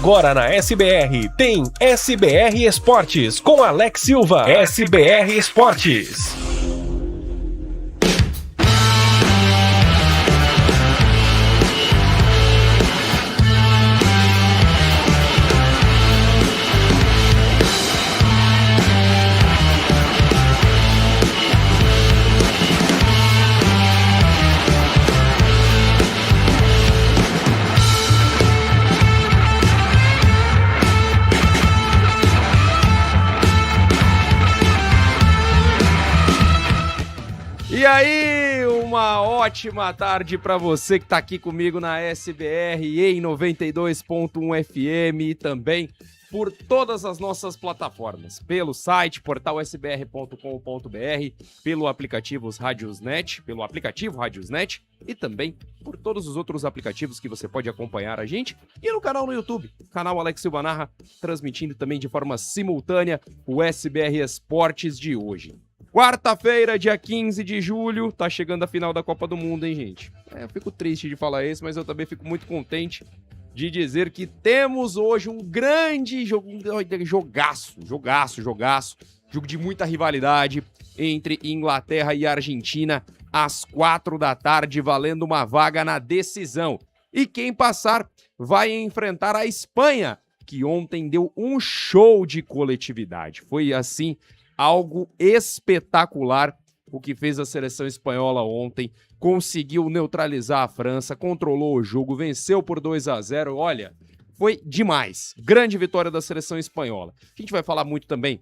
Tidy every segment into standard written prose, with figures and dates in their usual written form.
Agora na SBR tem SBR Esportes com Alex Silva. SBR Esportes. E aí, uma ótima tarde para você que está aqui comigo na SBR em 92.1 FM e também por todas as nossas plataformas, pelo site portalsbr.com.br, pelo aplicativo Radiosnet e também por todos os outros aplicativos que você pode acompanhar a gente e no canal no YouTube, canal Alex Silva Narra, transmitindo também de forma simultânea o SBR Esportes de hoje. Quarta-feira, dia 15 de julho, tá chegando a final da Copa do Mundo, hein, gente? Eu fico triste de falar isso, mas eu também fico muito contente de dizer que temos hoje um grande jogaço, jogo de muita rivalidade entre Inglaterra e Argentina, às 4 da tarde, valendo uma vaga na decisão. E quem passar vai enfrentar a Espanha, que ontem deu um show de coletividade. Foi assim, algo espetacular o que fez a seleção espanhola ontem, conseguiu neutralizar a França, controlou o jogo, venceu por 2-0, olha, foi demais. Grande vitória da seleção espanhola. A gente vai falar muito também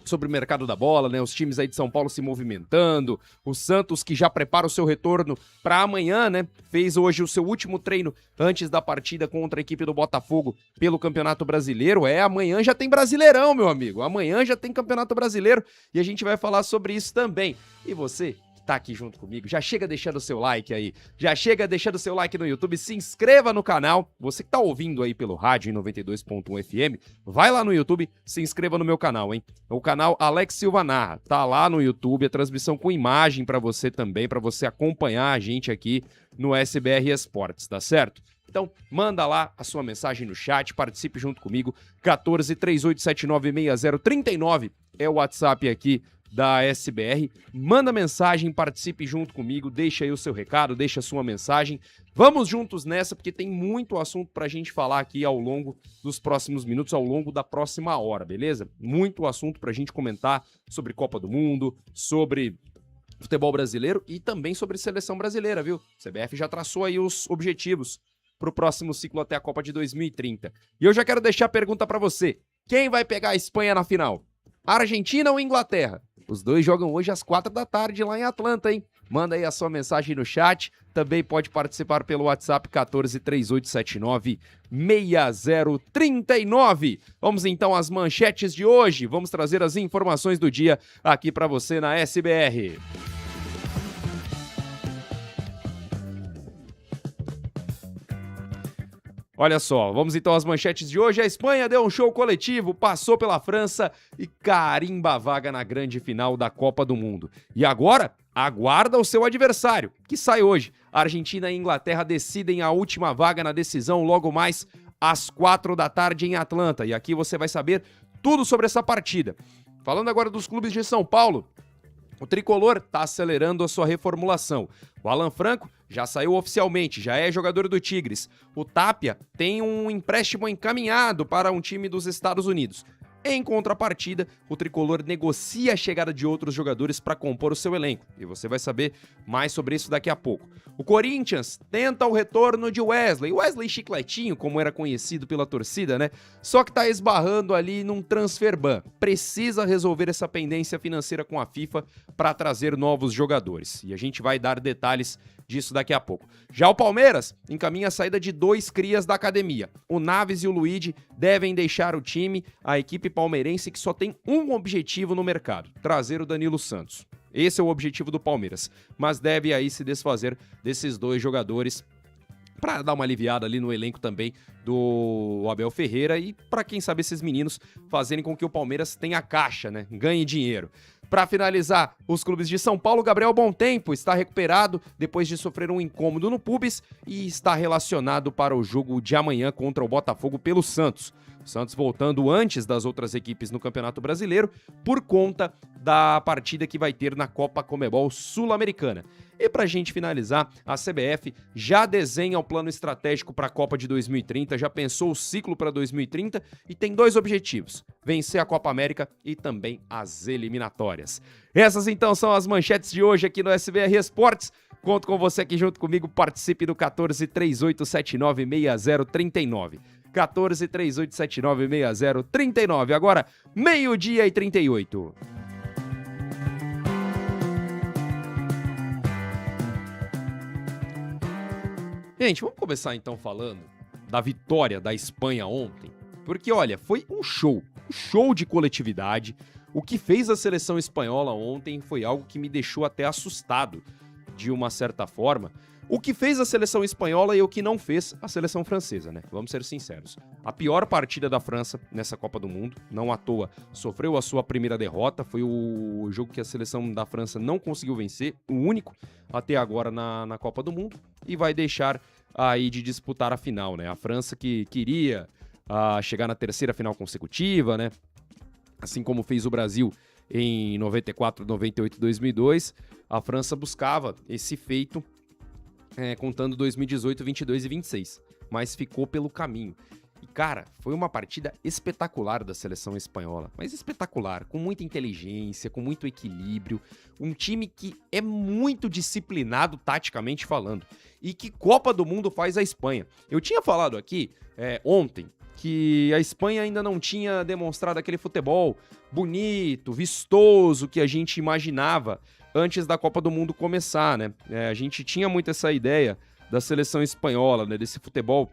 sobre o mercado da bola, né? Os times aí de São Paulo se movimentando, o Santos que já prepara o seu retorno para amanhã, né? Fez hoje o seu último treino antes da partida contra a equipe do Botafogo pelo Campeonato Brasileiro. Amanhã já tem Brasileirão, meu amigo. Amanhã já tem Campeonato Brasileiro e a gente vai falar sobre isso também. E você tá aqui junto comigo, já chega deixando o seu like aí, já chega deixando o seu like no YouTube, se inscreva no canal, você que tá ouvindo aí pelo rádio em 92.1 FM, vai lá no YouTube, se inscreva no meu canal, hein? O canal Alex Silva Narra, tá lá no YouTube, a transmissão com imagem pra você também, pra você acompanhar a gente aqui no SBR Esportes, tá certo? Então, manda lá a sua mensagem no chat, participe junto comigo, 14 3879 6039 é o WhatsApp aqui da SBR, manda mensagem, participe junto comigo, deixa aí o seu recado, deixa a sua mensagem, vamos juntos nessa, porque tem muito assunto pra gente falar aqui ao longo dos próximos minutos, ao longo da próxima hora, beleza? Muito assunto pra gente comentar sobre Copa do Mundo, sobre futebol brasileiro e também sobre seleção brasileira, viu? A CBF já traçou aí os objetivos pro próximo ciclo até a Copa de 2030. E eu já quero deixar a pergunta pra você, quem vai pegar a Espanha na final? Argentina ou Inglaterra? Os dois jogam hoje às 4 da tarde lá em Atlanta, hein? Manda aí a sua mensagem no chat. Também pode participar pelo WhatsApp 14 3879 6039. Vamos então às manchetes de hoje. Vamos trazer as informações do dia aqui para você na SBR. Olha só, vamos então às manchetes de hoje. A Espanha deu um show coletivo, passou pela França e carimba a vaga na grande final da Copa do Mundo. E agora, aguarda o seu adversário, que sai hoje. A Argentina e a Inglaterra decidem a última vaga na decisão logo mais às 4 da tarde em Atlanta. E aqui você vai saber tudo sobre essa partida. Falando agora dos clubes de São Paulo, o Tricolor está acelerando a sua reformulação. O Alan Franco já saiu oficialmente, já é jogador do Tigres. O Tapia tem um empréstimo encaminhado para um time dos Estados Unidos. Em contrapartida, o Tricolor negocia a chegada de outros jogadores para compor o seu elenco. E você vai saber mais sobre isso daqui a pouco. O Corinthians tenta o retorno de Wesley Chicletinho, como era conhecido pela torcida, né? Só que tá esbarrando ali num transfer ban. Precisa resolver essa pendência financeira com a FIFA para trazer novos jogadores. E a gente vai dar detalhes disso daqui a pouco. Já o Palmeiras encaminha a saída de 2 crias da academia. O Naves e o Luigi devem deixar o time, a equipe palmeirense que só tem um objetivo no mercado, trazer o Danilo Santos. Esse é o objetivo do Palmeiras, mas deve aí se desfazer desses 2 jogadores para dar uma aliviada ali no elenco também do Abel Ferreira e para quem sabe esses meninos fazerem com que o Palmeiras tenha caixa, né? Ganhe dinheiro. Para finalizar, os clubes de São Paulo, Gabriel Bontempo está recuperado depois de sofrer um incômodo no pubis e está relacionado para o jogo de amanhã contra o Botafogo pelo Santos. O Santos voltando antes das outras equipes no Campeonato Brasileiro por conta da partida que vai ter na Copa Conmebol Sul-Americana. E para a gente finalizar, a CBF já desenha o plano estratégico para a Copa de 2030, já pensou o ciclo para 2030 e tem 2 objetivos: vencer a Copa América e também as eliminatórias. Essas então são as manchetes de hoje aqui no SBR Esportes. Conto com você aqui junto comigo, participe do 1438796039. 1438796039. Agora, 12:38. Gente, vamos começar então falando da vitória da Espanha ontem, porque olha, foi um show de coletividade. O que fez a seleção espanhola ontem foi algo que me deixou até assustado, de uma certa forma. O que fez a seleção espanhola e o que não fez a seleção francesa, né? Vamos ser sinceros. A pior partida da França nessa Copa do Mundo, não à toa, sofreu a sua primeira derrota. Foi o jogo que a seleção da França não conseguiu vencer, o único até agora na Copa do Mundo, e vai deixar aí de disputar a final, né? A França que queria chegar na 3ª final consecutiva, né? Assim como fez o Brasil em 94, 98 e 2002, a França buscava esse feito contando 2018, 22 e 26, mas ficou pelo caminho. E, cara, foi uma partida espetacular da seleção espanhola, mas espetacular, com muita inteligência, com muito equilíbrio, um time que é muito disciplinado taticamente falando, e que Copa do Mundo faz a Espanha. Eu tinha falado aqui ontem que a Espanha ainda não tinha demonstrado aquele futebol bonito, vistoso que a gente imaginava antes da Copa do Mundo começar, né? A gente tinha muito essa ideia da seleção espanhola, né? Desse futebol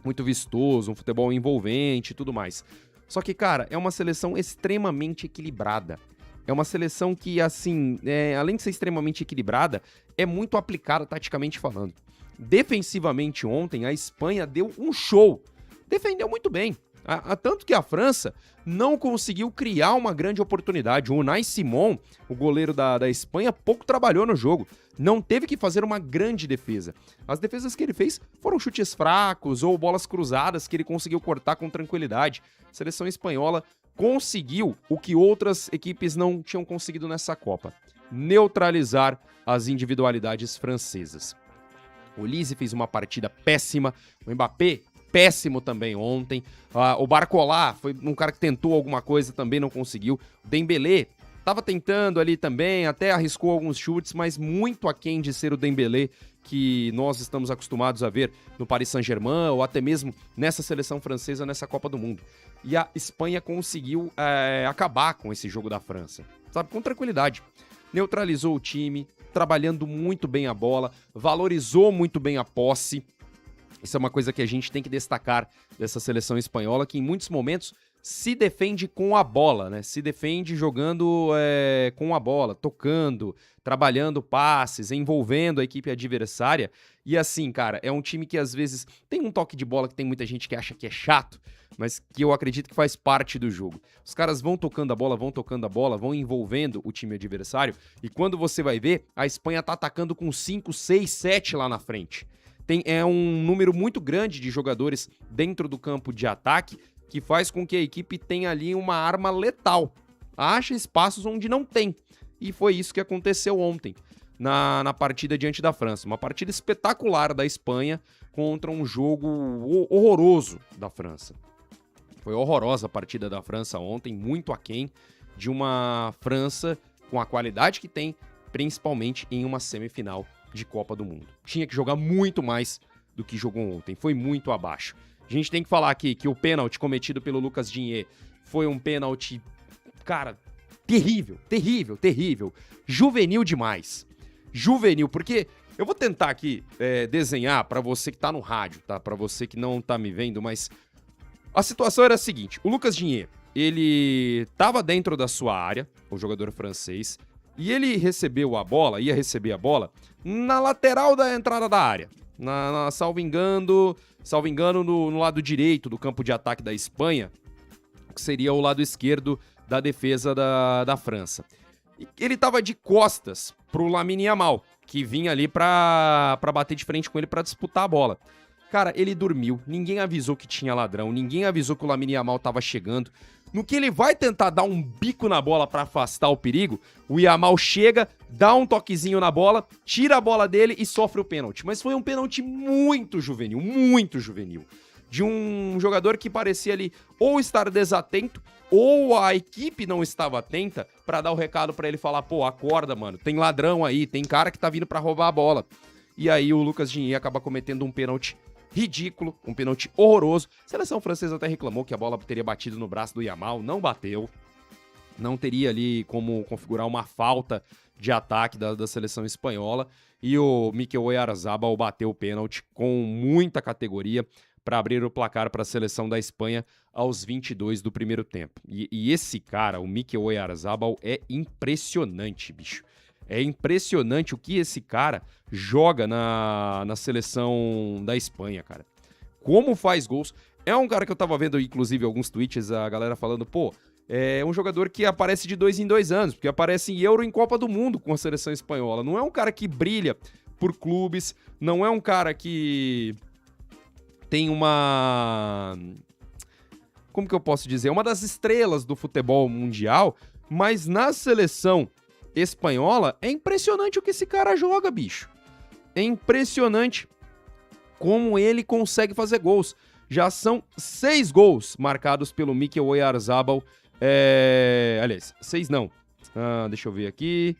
muito vistoso, um futebol envolvente e tudo mais. Só que, cara, é uma seleção extremamente equilibrada. É uma seleção que, assim, além de ser extremamente equilibrada, é muito aplicada taticamente falando. Defensivamente ontem, a Espanha deu um show. Defendeu muito bem. Tanto que a França não conseguiu criar uma grande oportunidade. O Unai Simon, o goleiro da Espanha, pouco trabalhou no jogo. Não teve que fazer uma grande defesa. As defesas que ele fez foram chutes fracos ou bolas cruzadas que ele conseguiu cortar com tranquilidade. A seleção espanhola conseguiu o que outras equipes não tinham conseguido nessa Copa: neutralizar as individualidades francesas. O Olise fez uma partida péssima. O Mbappé, péssimo também ontem. O Barcola foi um cara que tentou alguma coisa, também não conseguiu. O Dembélé estava tentando ali também, até arriscou alguns chutes, mas muito aquém de ser o Dembélé que nós estamos acostumados a ver no Paris Saint-Germain ou até mesmo nessa seleção francesa, nessa Copa do Mundo. E a Espanha conseguiu acabar com esse jogo da França, sabe, com tranquilidade. Neutralizou o time, trabalhando muito bem a bola, valorizou muito bem a posse. Isso é uma coisa que a gente tem que destacar dessa seleção espanhola, que em muitos momentos se defende com a bola, né? Se defende jogando com a bola, tocando, trabalhando passes, envolvendo a equipe adversária. E assim, cara, é um time que às vezes tem um toque de bola que tem muita gente que acha que é chato, mas que eu acredito que faz parte do jogo. Os caras vão tocando a bola, vão envolvendo o time adversário, e quando você vai ver, a Espanha tá atacando com 5, 6, 7 lá na frente. É um número muito grande de jogadores dentro do campo de ataque que faz com que a equipe tenha ali uma arma letal. Acha espaços onde não tem. E foi isso que aconteceu ontem na partida diante da França. Uma partida espetacular da Espanha contra um jogo horroroso da França. Foi horrorosa a partida da França ontem, muito aquém de uma França com a qualidade que tem, principalmente em uma semifinal de Copa do Mundo. Tinha que jogar muito mais do que jogou ontem, foi muito abaixo. A gente tem que falar aqui que o pênalti cometido pelo Lucas Digne foi um pênalti, cara, terrível, terrível, terrível. Juvenil demais. Juvenil, porque eu vou tentar aqui desenhar pra você que tá no rádio, tá? Pra você que não tá me vendo, mas a situação era a seguinte: o Lucas Digne, ele tava dentro da sua área, o jogador francês, e ele ia receber a bola na lateral da entrada da área. Salvo engano, no lado direito do campo de ataque da Espanha, que seria o lado esquerdo da defesa da França. E ele tava de costas pro Lamine Yamal, que vinha ali pra bater de frente com ele pra disputar a bola. Cara, ele dormiu, ninguém avisou que tinha ladrão, ninguém avisou que o Lamine Yamal tava chegando. No que ele vai tentar dar um bico na bola pra afastar o perigo, o Yamal chega, dá um toquezinho na bola, tira a bola dele e sofre o pênalti. Mas foi um pênalti muito juvenil, de um jogador que parecia ali ou estar desatento, ou a equipe não estava atenta pra dar o recado pra ele falar, pô, acorda, mano, tem ladrão aí, tem cara que tá vindo pra roubar a bola. E aí o Lucas Digne acaba cometendo um pênalti ridículo, um pênalti horroroso. A seleção francesa até reclamou que a bola teria batido no braço do Yamal, não bateu. Não teria ali como configurar uma falta de ataque da seleção espanhola. E o Mikel Oyarzabal bateu o pênalti com muita categoria para abrir o placar para a seleção da Espanha aos 22 do primeiro tempo. E esse cara, o Mikel Oyarzabal, é impressionante, bicho. É impressionante o que esse cara joga na seleção da Espanha, cara. Como faz gols. É um cara que eu tava vendo, inclusive, alguns tweets, a galera falando, pô, é um jogador que aparece de 2 em 2 anos, porque aparece em Euro e em Copa do Mundo com a seleção espanhola. Não é um cara que brilha por clubes, não é um cara que tem uma... Como que eu posso dizer? Uma das estrelas do futebol mundial, mas na seleção espanhola, é impressionante o que esse cara joga, bicho. É impressionante como ele consegue fazer gols. Já são 6 gols marcados pelo Mikel Oyarzabal. Aliás, 6 não. Deixa eu ver aqui.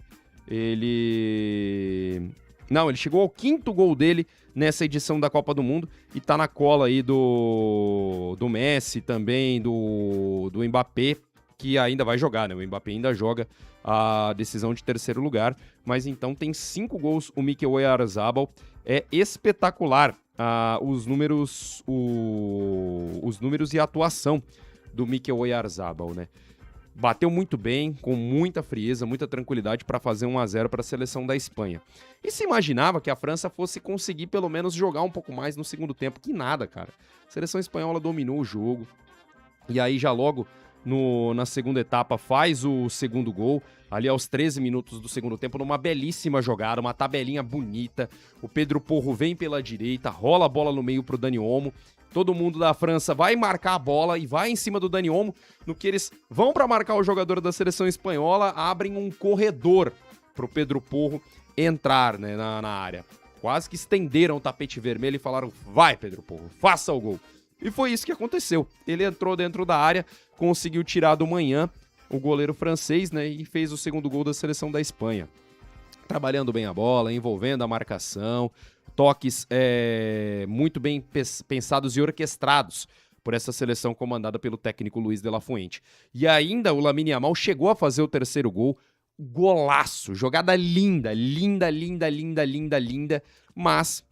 Ele chegou ao 5º gol dele nessa edição da Copa do Mundo e tá na cola aí do Messi também, do Mbappé, que ainda vai jogar, né? O Mbappé ainda joga a decisão de terceiro lugar, mas então tem 5 gols o Mikel Oyarzabal. É espetacular os números e a atuação do Mikel Oyarzabal, né? Bateu muito bem, com muita frieza, muita tranquilidade para fazer 1-0 para a seleção da Espanha. E se imaginava que a França fosse conseguir pelo menos jogar um pouco mais no segundo tempo, que nada, cara. A seleção espanhola dominou o jogo, e aí já logo na segunda etapa faz o segundo gol, ali aos 13 minutos do segundo tempo, numa belíssima jogada, uma tabelinha bonita. O Pedro Porro vem pela direita, rola a bola no meio pro Dani Olmo. Todo mundo da França vai marcar a bola e vai em cima do Dani Olmo. No que eles vão para marcar o jogador da seleção espanhola, abrem um corredor pro Pedro Porro entrar, né, na área. Quase que estenderam o tapete vermelho e falaram, vai Pedro Porro, faça o gol. E foi isso que aconteceu. Ele entrou dentro da área, conseguiu tirar do Manhã, o goleiro francês, né, e fez o segundo gol da seleção da Espanha. Trabalhando bem a bola, envolvendo a marcação, toques muito bem pensados e orquestrados por essa seleção comandada pelo técnico Luiz de la Fuente. E ainda o Lamine Yamal chegou a fazer o terceiro gol, golaço, jogada linda, mas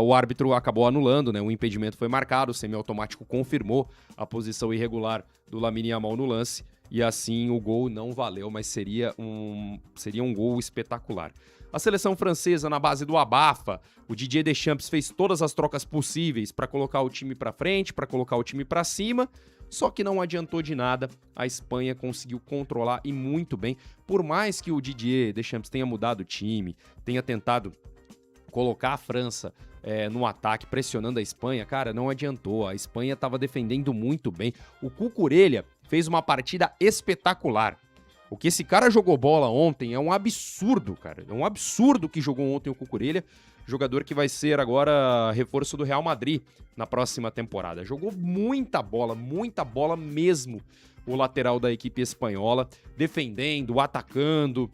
o árbitro acabou anulando, né? O impedimento foi marcado, o semiautomático confirmou a posição irregular do Lamine Yamal no lance, e assim o gol não valeu, mas seria um gol espetacular. A seleção francesa, na base do abafa, o Didier Deschamps fez todas as trocas possíveis para colocar o time para frente, para colocar o time para cima, só que não adiantou de nada. A Espanha conseguiu controlar e muito bem, por mais que o Didier Deschamps tenha mudado o time, tenha tentado colocar a França no ataque, pressionando a Espanha, cara, não adiantou. A Espanha estava defendendo muito bem. O Cucurella fez uma partida espetacular. O que esse cara jogou bola ontem é um absurdo, cara. É um absurdo que jogou ontem o Cucurella, jogador que vai ser agora reforço do Real Madrid na próxima temporada. Jogou muita bola mesmo o lateral da equipe espanhola, defendendo, atacando.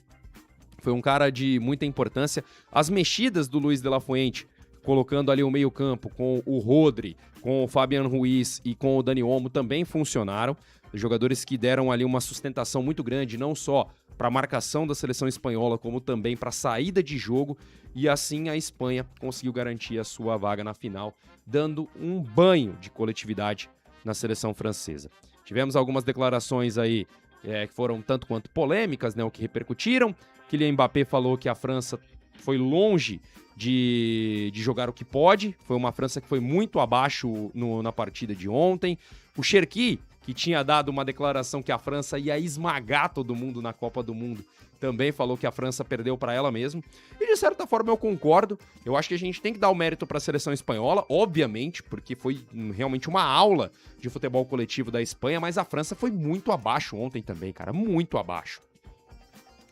Foi um cara de muita importância. As mexidas do Luiz de la Fuente, colocando ali o meio-campo com o Rodri, com o Fabian Ruiz e com o Dani Olmo, também funcionaram. Jogadores que deram ali uma sustentação muito grande, não só para a marcação da seleção espanhola, como também para a saída de jogo. E assim a Espanha conseguiu garantir a sua vaga na final, dando um banho de coletividade na seleção francesa. Tivemos algumas declarações aí que foram tanto quanto polêmicas, né, o que repercutiram. Kylian Mbappé falou que a França foi longe de jogar o que pode. Foi uma França que foi muito abaixo na partida de ontem. O Cherki, que tinha dado uma declaração que a França ia esmagar todo mundo na Copa do Mundo, também falou que a França perdeu para ela mesmo. E de certa forma eu concordo. Eu acho que a gente tem que dar o mérito para a seleção espanhola, obviamente, porque foi realmente uma aula de futebol coletivo da Espanha, mas a França foi muito abaixo ontem também, cara, muito abaixo.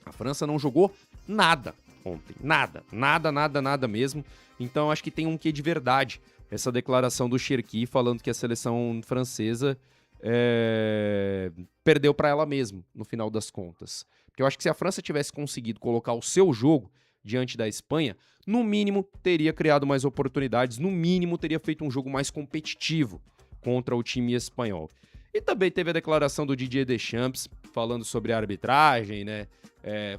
A França não jogou nada ontem, nada mesmo. Então acho que tem um quê de verdade essa declaração do Cherki falando que a seleção francesa perdeu para ela mesma no final das contas. Porque eu acho que se a França tivesse conseguido colocar o seu jogo diante da Espanha, no mínimo teria criado mais oportunidades, no mínimo teria feito um jogo mais competitivo contra o time espanhol. E também teve a declaração do Didier Deschamps falando sobre a arbitragem, né?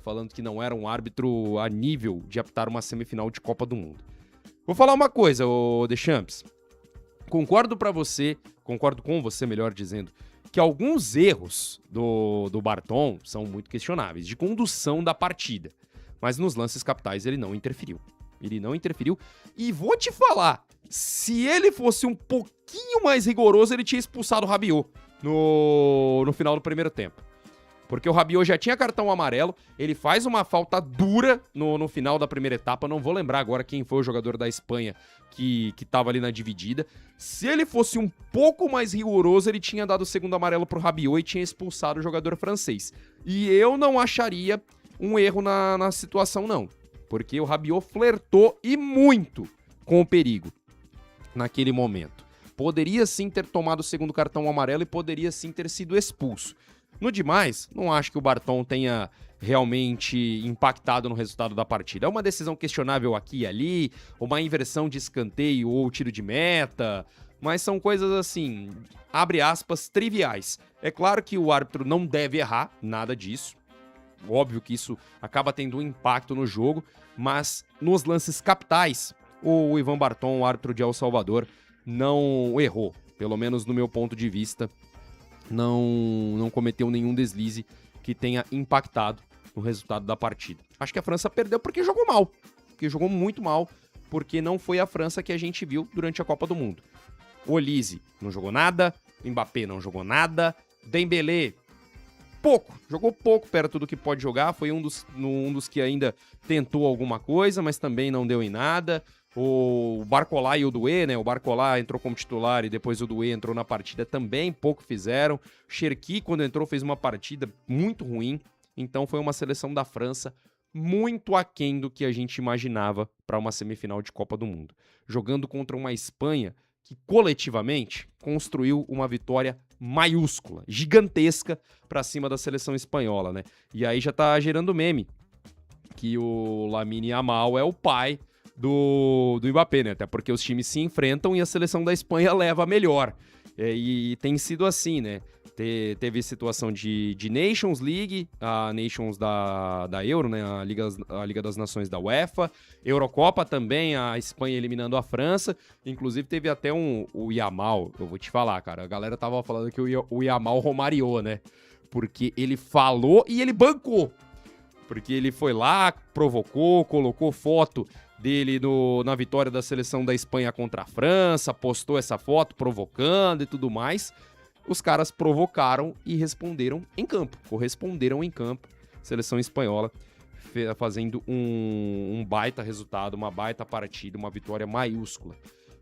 Falando que não era um árbitro a nível de apitar uma semifinal de Copa do Mundo. Vou falar uma coisa, ô Deschamps. Concordo com você, melhor dizendo, que alguns erros do Barton são muito questionáveis, de condução da partida. Mas nos lances capitais ele não interferiu. E vou te falar, se ele fosse um pouquinho mais rigoroso, ele tinha expulsado o Rabiot no final do primeiro tempo. Porque o Rabiot já tinha cartão amarelo, ele faz uma falta dura no final da primeira etapa, não vou lembrar agora quem foi o jogador da Espanha que tava ali na dividida. Se ele fosse um pouco mais rigoroso, ele tinha dado o segundo amarelo pro Rabiot e tinha expulsado o jogador francês. E eu não acharia um erro na situação, não. Porque o Rabiot flertou e muito com o perigo naquele momento. Poderia sim ter tomado o segundo cartão amarelo e poderia sim ter sido expulso. No demais, não acho que o Barton tenha realmente impactado no resultado da partida. É uma decisão questionável aqui e ali, uma inversão de escanteio ou tiro de meta, mas são coisas assim, abre aspas, triviais. É claro que o árbitro não deve errar, nada disso. Óbvio que isso acaba tendo um impacto no jogo, mas nos lances capitais, o Ivan Barton, o árbitro de El Salvador, não errou, pelo menos no meu ponto de vista. Não cometeu nenhum deslize que tenha impactado no resultado da partida. Acho que a França perdeu porque jogou mal, porque jogou muito mal, porque não foi a França que a gente viu durante a Copa do Mundo. O Olise não jogou nada, o Mbappé não jogou nada, Dembélé jogou pouco perto do que pode jogar, foi um dos que ainda tentou alguma coisa, mas também não deu em nada. O Barcola e o Doué, né? O Barcola entrou como titular e depois o Doué entrou na partida, também pouco fizeram. Cherki, quando entrou, fez uma partida muito ruim. Então foi uma seleção da França muito aquém do que a gente imaginava para uma semifinal de Copa do Mundo. Jogando contra uma Espanha que coletivamente construiu uma vitória maiúscula, gigantesca para cima da seleção espanhola, né? E aí já tá gerando meme que o Lamine Yamal é o pai do Mbappé, né? Até porque os times se enfrentam e a seleção da Espanha leva a melhor. E tem sido assim, né? Teve situação de Nations League, a Nations da Euro, né? A Liga das Nações da UEFA. Eurocopa também, a Espanha eliminando a França. Inclusive teve até o Yamal, eu vou te falar, cara. A galera tava falando que o Yamal romariou, né? Porque ele falou e ele bancou. Porque ele foi lá, provocou, colocou foto dele na vitória da seleção da Espanha contra a França, postou essa foto provocando e tudo mais. Os caras provocaram e corresponderam em campo. Seleção espanhola fazendo um baita resultado, uma baita partida, uma vitória maiúscula.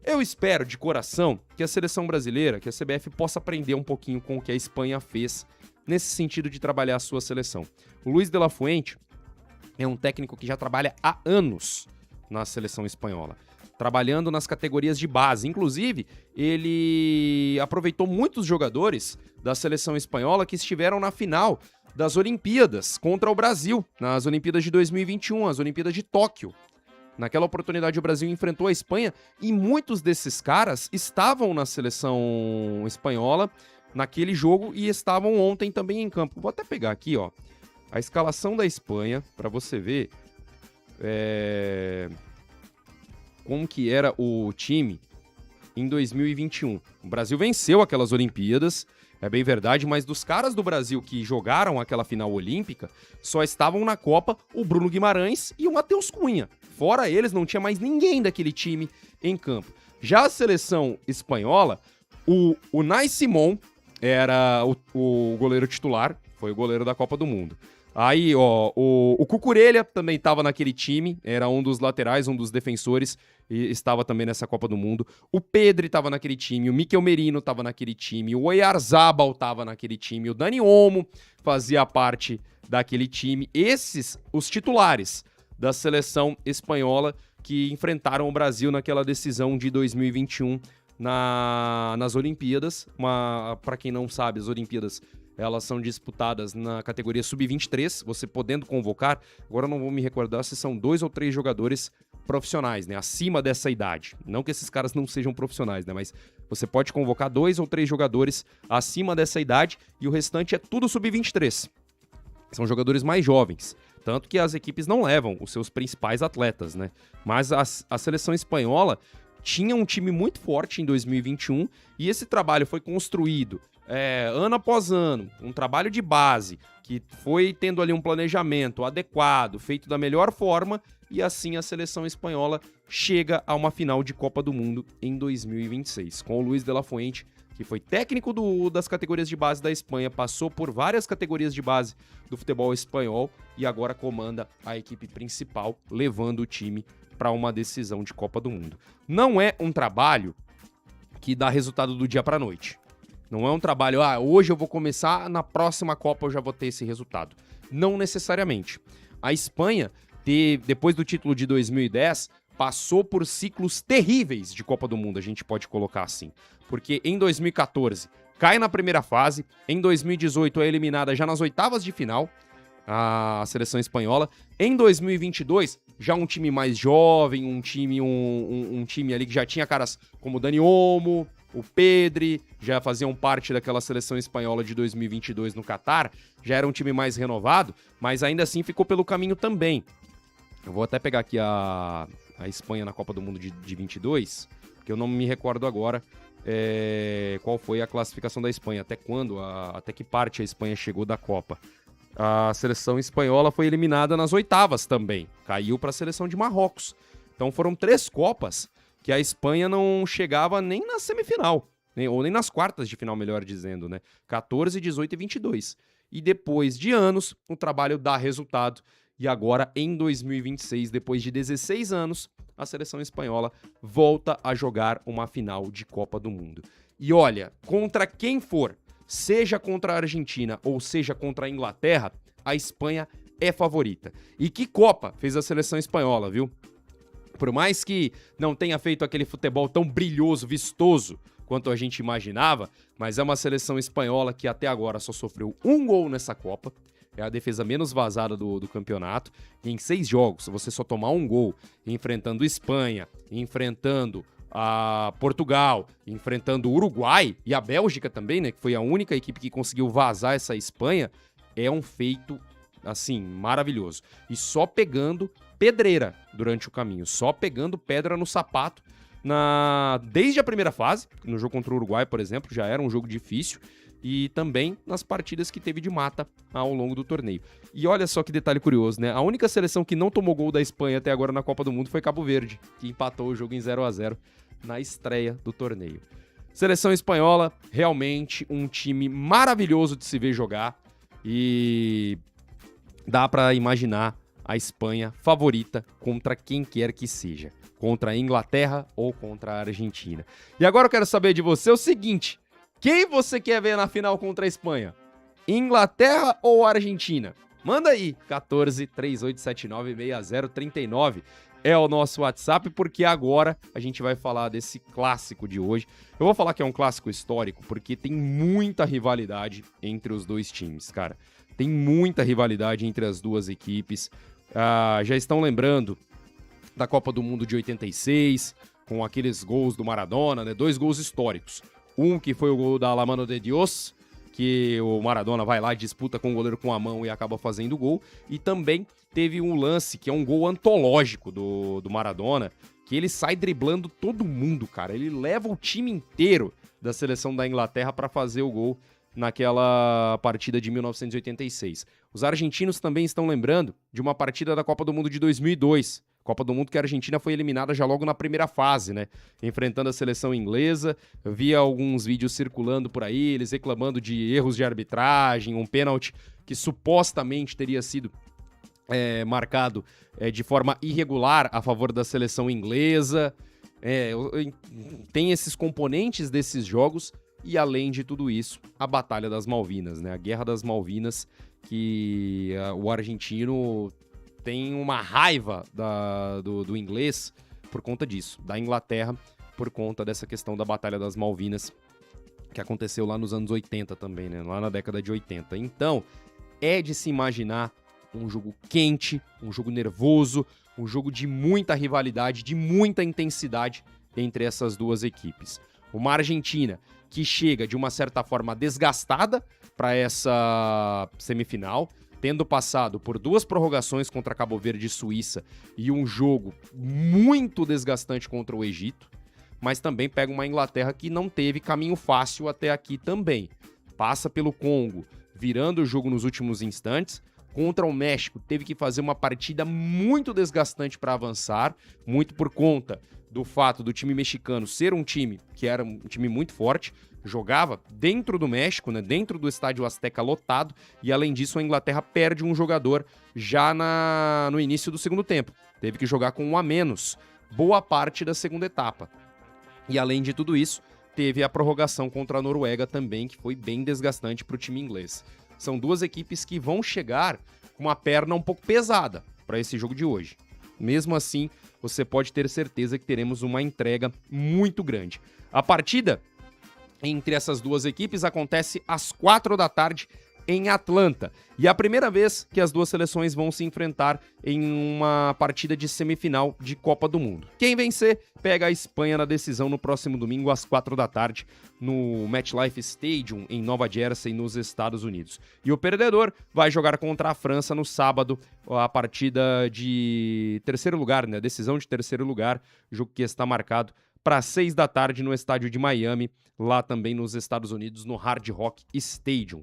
Eu espero de coração que a seleção brasileira, que a CBF possa aprender um pouquinho com o que a Espanha fez nesse sentido de trabalhar a sua seleção. O Luis de la Fuente é um técnico que já trabalha há anos na seleção espanhola, trabalhando nas categorias de base. Inclusive, ele aproveitou muitos jogadores da seleção espanhola que estiveram na final das Olimpíadas contra o Brasil, nas Olimpíadas de 2021, as Olimpíadas de Tóquio. Naquela oportunidade, o Brasil enfrentou a Espanha e muitos desses caras estavam na seleção espanhola naquele jogo e estavam ontem também em campo. Vou até pegar aqui, ó, a escalação da Espanha para você ver como que era o time em 2021. O Brasil venceu aquelas Olimpíadas, é bem verdade, mas dos caras do Brasil que jogaram aquela final olímpica, só estavam na Copa o Bruno Guimarães e o Matheus Cunha. Fora eles, não tinha mais ninguém daquele time em campo. Já a seleção espanhola, o Unai Simón era o goleiro titular, foi o goleiro da Copa do Mundo. Aí, ó, o Cucurella também estava naquele time, era um dos laterais, um dos defensores, e estava também nessa Copa do Mundo. O Pedri estava naquele time, o Mikel Merino estava naquele time, o Oyarzabal estava naquele time, o Dani Olmo fazia parte daquele time. Esses, os titulares da seleção espanhola que enfrentaram o Brasil naquela decisão de 2021 nas Olimpíadas. Para quem não sabe, as Olimpíadas elas são disputadas na categoria sub-23, você podendo convocar, agora eu não vou me recordar se são 2 ou 3 jogadores profissionais, né, acima dessa idade. Não que esses caras não sejam profissionais, né, mas você pode convocar 2 ou 3 jogadores acima dessa idade e o restante é tudo sub-23. São jogadores mais jovens, tanto que as equipes não levam os seus principais atletas, né, mas a seleção espanhola tinha um time muito forte em 2021 e esse trabalho foi construído ano após ano, um trabalho de base que foi tendo ali um planejamento adequado, feito da melhor forma e assim a seleção espanhola chega a uma final de Copa do Mundo em 2026, com o Luis de la Fuente, que foi técnico das categorias de base da Espanha, passou por várias categorias de base do futebol espanhol e agora comanda a equipe principal, levando o time para uma decisão de Copa do Mundo. Não é um trabalho que dá resultado do dia para a noite. Não é um trabalho, hoje eu vou começar, na próxima Copa eu já vou ter esse resultado. Não necessariamente. A Espanha, depois do título de 2010, passou por ciclos terríveis de Copa do Mundo, a gente pode colocar assim. Porque em 2014 cai na primeira fase, em 2018 é eliminada já nas oitavas de final, a seleção espanhola. Em 2022, já um time mais jovem, um time ali que já tinha caras como o Dani Olmo, o Pedri, já faziam parte daquela seleção espanhola de 2022 no Catar, já era um time mais renovado, mas ainda assim ficou pelo caminho também. Eu vou até pegar aqui a Espanha na Copa do Mundo de 22, porque eu não me recordo agora qual foi a classificação da Espanha, até que parte a Espanha chegou da Copa. A seleção espanhola foi eliminada nas oitavas também, caiu para a seleção de Marrocos. Então foram 3 Copas que a Espanha não chegava nem na semifinal, ou nem nas quartas de final, melhor dizendo, né? 14, 18 e 22. E depois de anos, o trabalho dá resultado. E agora, em 2026, depois de 16 anos, a seleção espanhola volta a jogar uma final de Copa do Mundo. E olha, contra quem for, seja contra a Argentina ou seja contra a Inglaterra, a Espanha é favorita. E que Copa fez a seleção espanhola, viu? Por mais que não tenha feito aquele futebol tão brilhoso, vistoso, quanto a gente imaginava, mas é uma seleção espanhola que até agora só sofreu 1 gol nessa Copa, é a defesa menos vazada do campeonato, e em 6 jogos, se você só tomar 1 gol, enfrentando Espanha, enfrentando a Portugal, enfrentando o Uruguai e a Bélgica também, né, que foi a única equipe que conseguiu vazar essa Espanha, é um feito, assim, maravilhoso. E só pegando pedreira durante o caminho, só pegando pedra no sapato desde a primeira fase, no jogo contra o Uruguai, por exemplo, já era um jogo difícil, e também nas partidas que teve de mata ao longo do torneio. E olha só que detalhe curioso, né? A única seleção que não tomou gol da Espanha até agora na Copa do Mundo foi Cabo Verde, que empatou o jogo em 0-0 na estreia do torneio. Seleção espanhola, realmente um time maravilhoso de se ver jogar, e dá pra imaginar a Espanha favorita contra quem quer que seja, contra a Inglaterra ou contra a Argentina. E agora eu quero saber de você o seguinte: quem você quer ver na final contra a Espanha? Inglaterra ou Argentina? Manda aí, 14 3879 6039 é o nosso WhatsApp, porque agora a gente vai falar desse clássico de hoje. Eu vou falar que é um clássico histórico porque tem muita rivalidade entre os dois times, cara. Tem muita rivalidade entre as duas equipes. Já estão lembrando da Copa do Mundo de 86, com aqueles gols do Maradona, né? 2 gols históricos. Um que foi o gol da La Mano de Dios, que o Maradona vai lá, disputa com o goleiro com a mão e acaba fazendo o gol. E também teve um lance, que é um gol antológico do Maradona, que ele sai driblando todo mundo, cara. Ele leva o time inteiro da seleção da Inglaterra para fazer o gol naquela partida de 1986. Os argentinos também estão lembrando de uma partida da Copa do Mundo de 2002. Copa do Mundo que a Argentina foi eliminada já logo na primeira fase, né? Enfrentando a seleção inglesa. Eu vi alguns vídeos circulando por aí, eles reclamando de erros de arbitragem, um pênalti que supostamente teria sido marcado de forma irregular a favor da seleção inglesa. Tem esses componentes desses jogos e, além de tudo isso, a Batalha das Malvinas, né? A Guerra das Malvinas, que o argentino tem uma raiva do inglês por conta disso, da Inglaterra por conta dessa questão da Batalha das Malvinas, que aconteceu lá nos anos 80 também, né? Lá na década de 80. Então, é de se imaginar um jogo quente, um jogo nervoso, um jogo de muita rivalidade, de muita intensidade entre essas duas equipes. Uma Argentina que chega de uma certa forma desgastada para essa semifinal, tendo passado por 2 prorrogações contra Cabo Verde e Suíça e um jogo muito desgastante contra o Egito, mas também pega uma Inglaterra que não teve caminho fácil até aqui também. Passa pelo Congo, virando o jogo nos últimos instantes. Contra o México, teve que fazer uma partida muito desgastante para avançar, muito por conta do fato do time mexicano ser um time que era um time muito forte, jogava dentro do México, né, dentro do estádio Azteca lotado, e além disso a Inglaterra perde um jogador já no início do segundo tempo. Teve que jogar com um a menos boa parte da segunda etapa. E além de tudo isso, teve a prorrogação contra a Noruega também, que foi bem desgastante para o time inglês. São duas equipes que vão chegar com uma perna um pouco pesada para esse jogo de hoje. Mesmo assim, você pode ter certeza que teremos uma entrega muito grande. A partida entre essas duas equipes acontece às 4 da tarde em Atlanta. E é a primeira vez que as duas seleções vão se enfrentar em uma partida de semifinal de Copa do Mundo. Quem vencer, pega a Espanha na decisão no próximo domingo às 4 da tarde no MetLife Stadium em Nova Jersey, nos Estados Unidos. E o perdedor vai jogar contra a França no sábado, a partida de terceiro lugar, né? Decisão de terceiro lugar, jogo que está marcado para 6 da tarde no estádio de Miami, lá também nos Estados Unidos, no Hard Rock Stadium.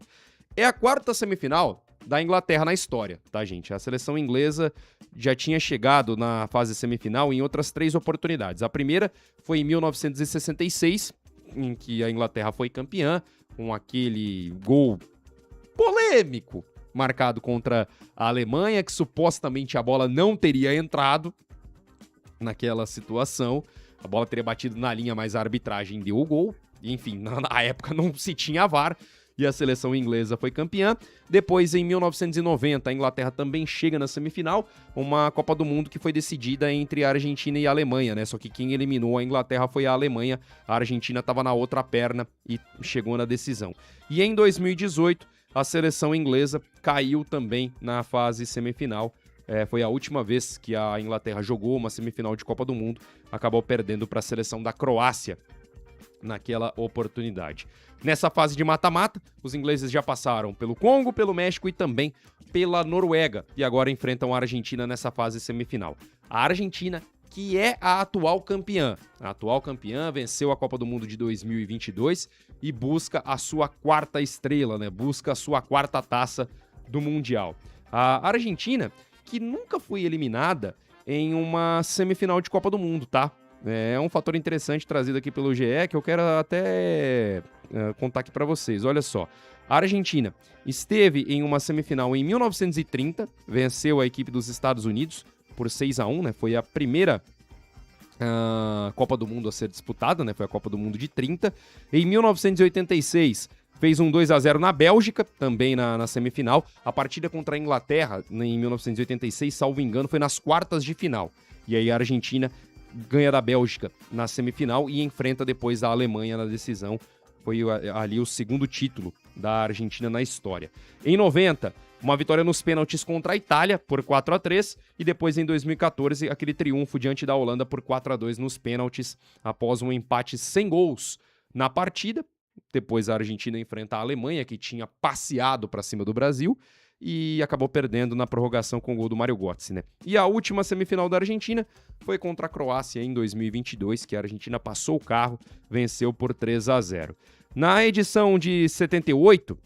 É a 4ª semifinal da Inglaterra na história, tá, gente? A seleção inglesa já tinha chegado na fase semifinal em outras 3 oportunidades. A primeira foi em 1966, em que a Inglaterra foi campeã, com aquele gol polêmico marcado contra a Alemanha, que supostamente a bola não teria entrado naquela situação. A bola teria batido na linha, mas a arbitragem deu o gol. Enfim, na época não se tinha VAR. E a seleção inglesa foi campeã. Depois, em 1990, a Inglaterra também chega na semifinal, uma Copa do Mundo que foi decidida entre a Argentina e a Alemanha, né? Só que quem eliminou a Inglaterra foi a Alemanha, a Argentina estava na outra perna e chegou na decisão. E em 2018, a seleção inglesa caiu também na fase semifinal. Foi a última vez que a Inglaterra jogou uma semifinal de Copa do Mundo, acabou perdendo para a seleção da Croácia naquela oportunidade. Nessa fase de mata-mata, os ingleses já passaram pelo Congo, pelo México e também pela Noruega, e agora enfrentam a Argentina nessa fase semifinal. A Argentina, que é a atual campeã. A atual campeã venceu a Copa do Mundo de 2022 e busca a sua 4ª estrela, né? Busca a sua 4ª taça do Mundial. A Argentina, que nunca foi eliminada em uma semifinal de Copa do Mundo, tá? É um fator interessante trazido aqui pelo GE que eu quero até contar aqui para vocês. Olha só, a Argentina esteve em uma semifinal em 1930, venceu a equipe dos Estados Unidos por 6-1, né? Foi a primeira Copa do Mundo a ser disputada, né? Foi a Copa do Mundo de 30. Em 1986, fez um 2-0 na Bélgica, também na semifinal. A partida contra a Inglaterra, em 1986, salvo engano, foi nas quartas de final. E aí a Argentina ganha da Bélgica na semifinal e enfrenta depois a Alemanha na decisão. Foi ali o segundo título da Argentina na história. Em 90, uma vitória nos pênaltis contra a Itália por 4-3 e depois em 2014 aquele triunfo diante da Holanda por 4-2 nos pênaltis após um empate sem gols na partida. Depois a Argentina enfrenta a Alemanha, que tinha passeado para cima do Brasil e acabou perdendo na prorrogação com o gol do Mário Götze, né? E a última semifinal da Argentina foi contra a Croácia em 2022, que a Argentina passou o carro, venceu por 3-0. Na edição de 78,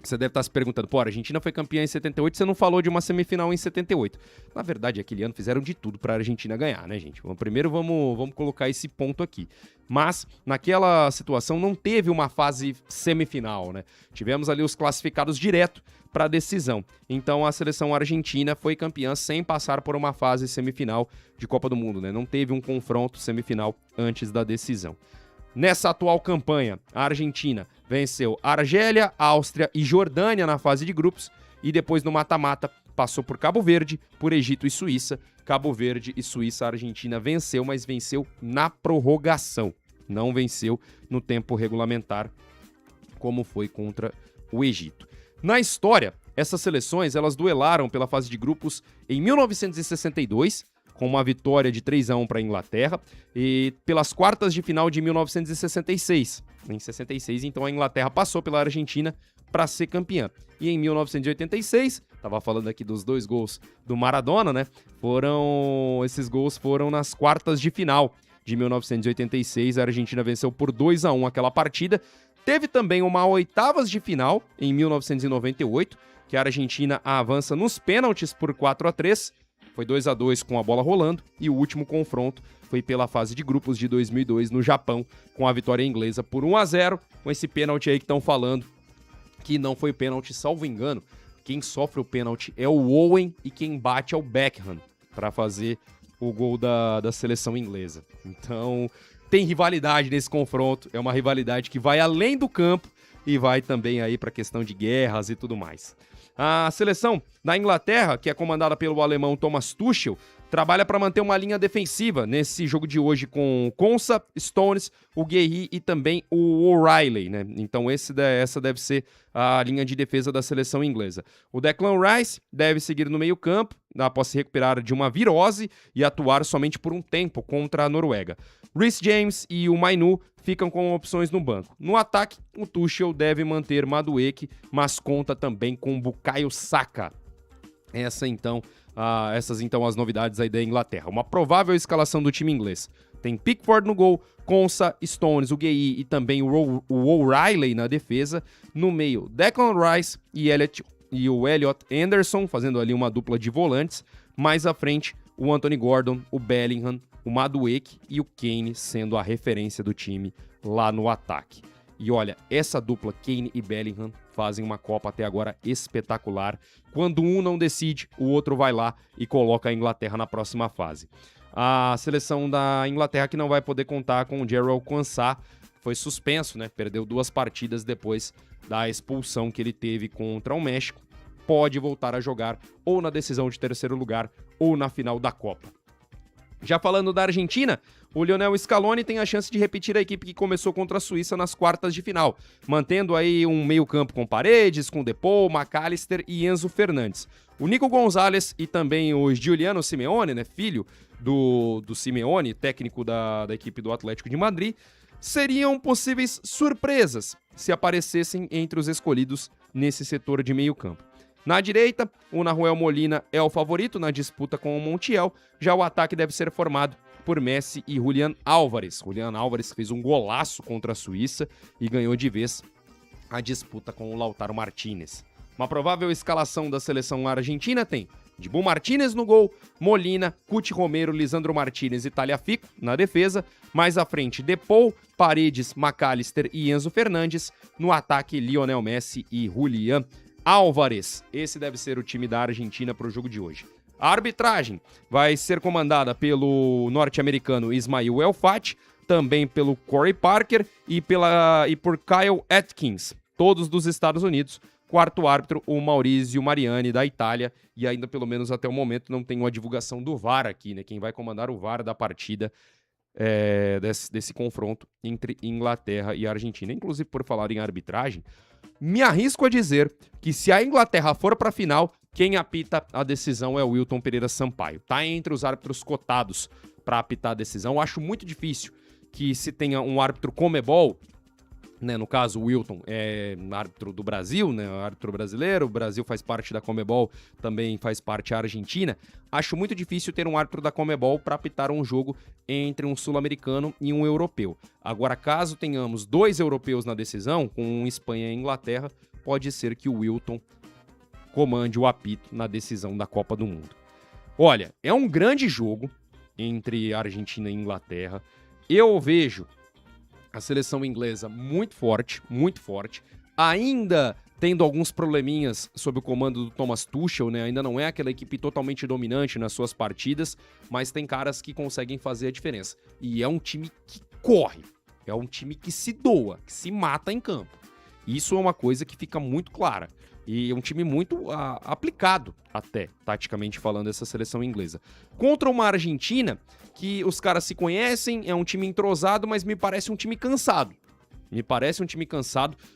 você deve estar se perguntando, pô, a Argentina foi campeã em 78, você não falou de uma semifinal em 78. Na verdade, aquele ano fizeram de tudo para a Argentina ganhar, né, gente? Primeiro vamos colocar esse ponto aqui. Mas, naquela situação, não teve uma fase semifinal, né? Tivemos ali os classificados direto para a decisão. Então, a seleção argentina foi campeã sem passar por uma fase semifinal de Copa do Mundo, né? Não teve um confronto semifinal antes da decisão. Nessa atual campanha, a Argentina venceu Argélia, Áustria e Jordânia na fase de grupos e depois no mata-mata passou por Cabo Verde, por Egito e Suíça. Cabo Verde e Suíça, a Argentina venceu, mas venceu na prorrogação. Não venceu no tempo regulamentar, como foi contra o Egito. Na história, essas seleções elas duelaram pela fase de grupos em 1962, com uma vitória de 3-1 para a Inglaterra, e pelas quartas de final de 1966. Em 66, então, a Inglaterra passou pela Argentina para ser campeã. E em 1986, estava falando aqui dos 2 gols do Maradona, né? Esses gols foram nas quartas de final de 1986. A Argentina venceu por 2-1 aquela partida. Teve também uma oitavas de final em 1998, que a Argentina avança nos pênaltis por 4-3. Foi 2-2 com a bola rolando, e o último confronto foi pela fase de grupos de 2002 no Japão, com a vitória inglesa por 1-0, com esse pênalti aí que estão falando, que não foi pênalti, salvo engano. Quem sofre o pênalti é o Owen e quem bate é o Beckham, para fazer o gol da seleção inglesa. Então, tem rivalidade nesse confronto, é uma rivalidade que vai além do campo e vai também aí para a questão de guerras e tudo mais. A seleção da Inglaterra, que é comandada pelo alemão Thomas Tuchel, trabalha para manter uma linha defensiva nesse jogo de hoje com Konsa, Stones, o Guéhi e também o O'Reilly, né? Então essa deve ser a linha de defesa da seleção inglesa. O Declan Rice deve seguir no meio-campo, após se recuperar de uma virose e atuar somente por um tempo contra a Noruega. Reece James e o Mainu ficam com opções no banco. No ataque, o Tuchel deve manter Madueke, mas conta também com Bukayo Saka. Essas então as novidades aí da Inglaterra. Uma provável escalação do time inglês. Tem Pickford no gol, Konsa, Stones, o Guéhi e também o O'Reilly na defesa. No meio, Declan Rice e o Elliot Anderson, fazendo ali uma dupla de volantes. Mais à frente, o Anthony Gordon, o Bellingham, o Madueke e o Kane sendo a referência do time lá no ataque. E olha, essa dupla Kane e Bellingham fazem uma Copa até agora espetacular. Quando um não decide, o outro vai lá e coloca a Inglaterra na próxima fase. A seleção da Inglaterra que não vai poder contar com o Jarrell Quansah, foi suspenso, né? Perdeu 2 partidas depois da expulsão que ele teve contra o México. Pode voltar a jogar ou na decisão de terceiro lugar ou na final da Copa. Já falando da Argentina, o Lionel Scaloni tem a chance de repetir a equipe que começou contra a Suíça nas quartas de final, mantendo aí um meio-campo com Paredes, com Depou, McAllister e Enzo Fernandes. O Nico Gonzalez e também o Giuliano Simeone, né, filho do Simeone, técnico da equipe do Atlético de Madrid, seriam possíveis surpresas se aparecessem entre os escolhidos nesse setor de meio-campo. Na direita, o Nahuel Molina é o favorito na disputa com o Montiel, já o ataque deve ser formado por Messi e Julián Álvares. Julián Álvares fez um golaço contra a Suíça e ganhou de vez a disputa com o Lautaro Martínez. Uma provável escalação da seleção argentina tem Dibu Martínez no gol, Molina, Cuti Romero, Lisandro Martínez e Tagliafico na defesa, mais à frente Depou, Paredes, McAllister e Enzo Fernandes, no ataque Lionel Messi e Julián Álvares. Esse deve ser o time da Argentina para o jogo de hoje. A arbitragem vai ser comandada pelo norte-americano Ismail El Fati, também pelo Corey Parker e por Kyle Atkins, todos dos Estados Unidos. Quarto árbitro, o Maurizio Mariani, da Itália, e ainda pelo menos até o momento não tem uma divulgação do VAR aqui, né? Quem vai comandar o VAR da partida desse confronto entre Inglaterra e Argentina. Inclusive, por falar em arbitragem, me arrisco a dizer que se a Inglaterra for para a final, quem apita a decisão é o Wilton Pereira Sampaio. Tá entre os árbitros cotados para apitar a decisão. Eu acho muito difícil que se tenha um árbitro Conmebol né, no caso o Wilton é árbitro do Brasil, né, árbitro brasileiro, o Brasil faz parte da Conmebol, também faz parte a Argentina. Acho muito difícil ter um árbitro da Conmebol para apitar um jogo entre um sul-americano e um europeu. Agora, caso tenhamos 2 europeus na decisão, com Espanha e Inglaterra, pode ser que o Wilton comande o apito na decisão da Copa do Mundo. Olha, é um grande jogo entre Argentina e Inglaterra. Eu vejo a seleção inglesa muito forte, ainda tendo alguns probleminhas sob o comando do Thomas Tuchel, né? Ainda não é aquela equipe totalmente dominante nas suas partidas, mas tem caras que conseguem fazer a diferença. E é um time que corre, é um time que se doa, que se mata em campo. Isso é uma coisa que fica muito clara. E é um time muito aplicado, até, taticamente falando, essa seleção inglesa. Contra uma Argentina que os caras se conhecem, é um time entrosado, mas me parece um time cansado.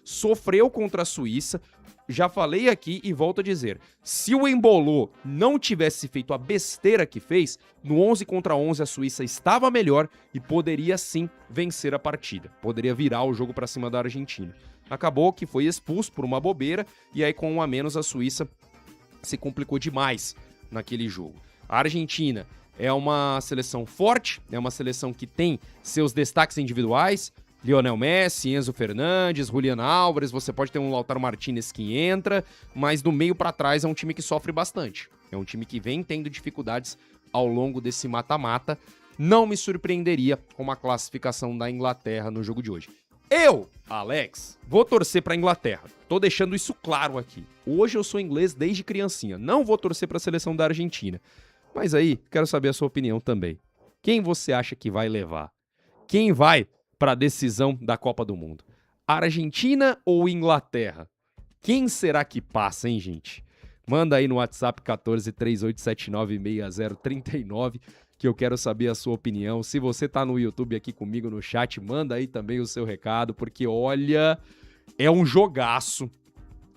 Sofreu contra a Suíça. Já falei aqui e volto a dizer, se o Embolo não tivesse feito a besteira que fez, no 11 contra 11 a Suíça estava melhor e poderia sim vencer a partida. Poderia virar o jogo para cima da Argentina. Acabou que foi expulso por uma bobeira e aí com 1 a menos a Suíça se complicou demais naquele jogo. A Argentina é uma seleção forte, é uma seleção que tem seus destaques individuais, Lionel Messi, Enzo Fernandes, Julián Álvares, você pode ter um Lautaro Martínez que entra, mas do meio para trás é um time que sofre bastante. É um time que vem tendo dificuldades ao longo desse mata-mata. Não me surpreenderia com uma classificação da Inglaterra no jogo de hoje. Eu, Alex, vou torcer pra Inglaterra. Tô deixando isso claro aqui. Hoje eu sou inglês desde criancinha. Não vou torcer pra seleção da Argentina. Mas aí, quero saber a sua opinião também. Quem você acha que vai levar? Quem vai pra decisão da Copa do Mundo? Argentina ou Inglaterra? Quem será que passa, hein, gente? Manda aí no WhatsApp 1438796039 que eu quero saber a sua opinião. Se você tá no YouTube aqui comigo no chat, manda aí também o seu recado, porque olha, é um jogaço.